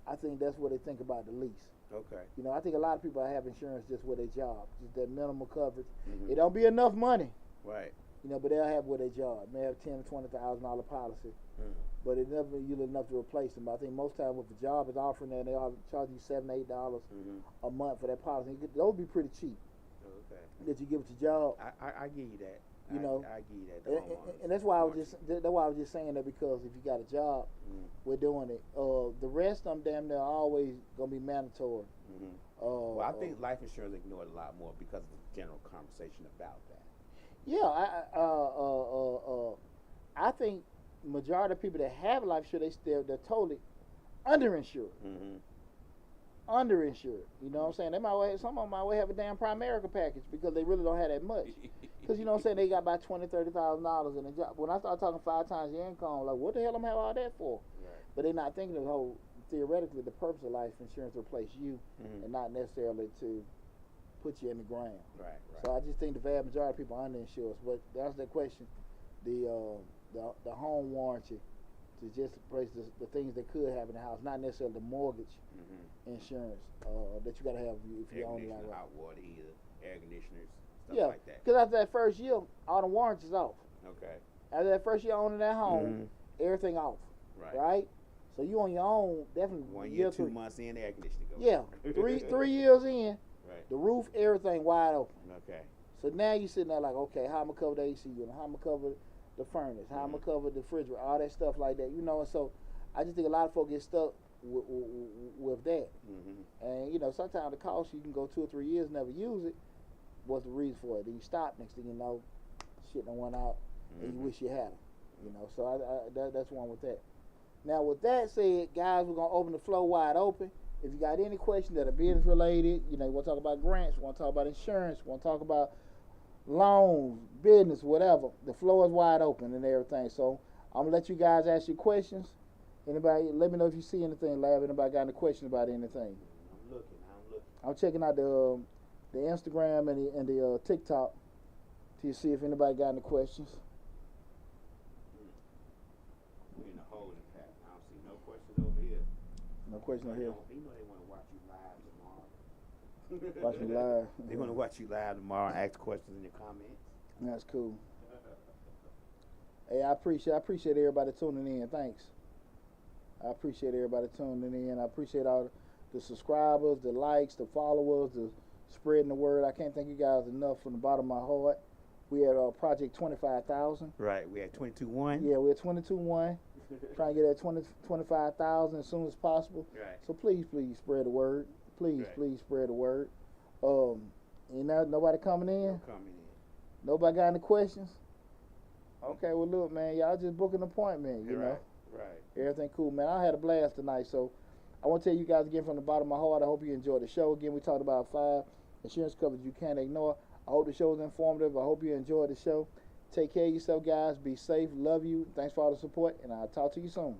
Speaker 1: I think that's what they think about the least.
Speaker 2: Okay.
Speaker 1: I think a lot of people have insurance just with their job, just that minimal coverage.
Speaker 2: Mm-hmm.
Speaker 1: It don't be enough money.
Speaker 2: Right.
Speaker 1: But they'll have with their job. They have $10,000 to $20,000 policy, but it never usually enough to replace them. I think most times with the job is offering that, they are charging you $7, $8 a month for that policy. Those would be pretty cheap.
Speaker 2: Okay.
Speaker 1: That you give it your job.
Speaker 2: I give you that. I give you that.
Speaker 1: And that's why I was just saying that, because if you got a job, we're doing it. The rest of them damn near always gonna be mandatory.
Speaker 2: Well, I think life insurance ignored a lot more because of the general conversation about that.
Speaker 1: Yeah, I think majority of people that have life insurance, they're totally underinsured. Underinsured. You know what I'm saying? Some of them might have a damn Primerica package because they really don't have that much. Because they got about $20,000, $30,000 in a job. When I start talking 5 times your income, like what the hell am I have all that for?
Speaker 2: Right.
Speaker 1: But they're not thinking of the whole, theoretically, the purpose of life insurance to replace you and not necessarily to put you in the ground.
Speaker 2: Right.
Speaker 1: So I just think the vast majority of people are underinsured. But that's the question. The home warranty to just replace the things that could happen in the house, not necessarily the mortgage insurance that you gotta have if you own it outright.
Speaker 2: Hot water heater, air conditioners, stuff
Speaker 1: Yeah,
Speaker 2: like that.
Speaker 1: because after that first year, all the warranties off.
Speaker 2: Okay.
Speaker 1: After that first year owning that home, everything off. Right? So you on your own, definitely
Speaker 2: 1 year, 2 months in, the air conditioning goes.
Speaker 1: Yeah, 3 years in, the roof, everything wide open.
Speaker 2: Okay.
Speaker 1: So now you sitting there like, okay, how I'm gonna cover the AC unit? How I'm gonna cover the furnace? How I'm gonna cover the refrigerator? All that stuff like that, you know. And so I just think a lot of folks get stuck with that. And you know, sometimes the cost, you can go 2 or 3 years never use it. What's the reason for it? Then you stop. Next thing you know, shit done went out, and you wish you had them. You know, so that's one with that. Now, with that said, guys, we're going to open the floor wide open. If you got any questions that are business related, you know, you want to talk about grants, you want to talk about insurance, you want to talk about loans, business, whatever, the floor is wide open and everything. So I'm going to let you guys ask your questions. Anybody, let me know if you see anything, Lab. Anybody got any questions about anything?
Speaker 2: I'm looking.
Speaker 1: I'm checking out the Instagram and the TikTok to see if anybody got any questions. No question here.
Speaker 2: You know they want to watch you live tomorrow.
Speaker 1: Watch me live.
Speaker 2: They want to watch you live tomorrow and ask questions in your comments.
Speaker 1: That's cool. Hey, I appreciate everybody tuning in. Thanks. I appreciate everybody tuning in. I appreciate all the subscribers, the likes, the followers, the spreading the word. I can't thank you guys enough from the bottom of my heart. We had Project 25,000.
Speaker 2: Right. We had 22-1.
Speaker 1: Yeah, we're 22-1. Trying to get that 25,000 as soon as possible.
Speaker 2: Right.
Speaker 1: So please spread the word. Please spread the word. You know, nobody coming in? Nobody got any questions? Okay, well look, man, y'all just book an appointment, you know.
Speaker 2: Right.
Speaker 1: Everything cool, man. I had a blast tonight, so I want to tell you guys again from the bottom of my heart, I hope you enjoyed the show. Again, we talked about 5 insurance coverages you can't ignore. I hope the show was informative. I hope you enjoyed the show. Take care of yourself, guys. Be safe. Love you. Thanks for all the support, and I'll talk to you soon.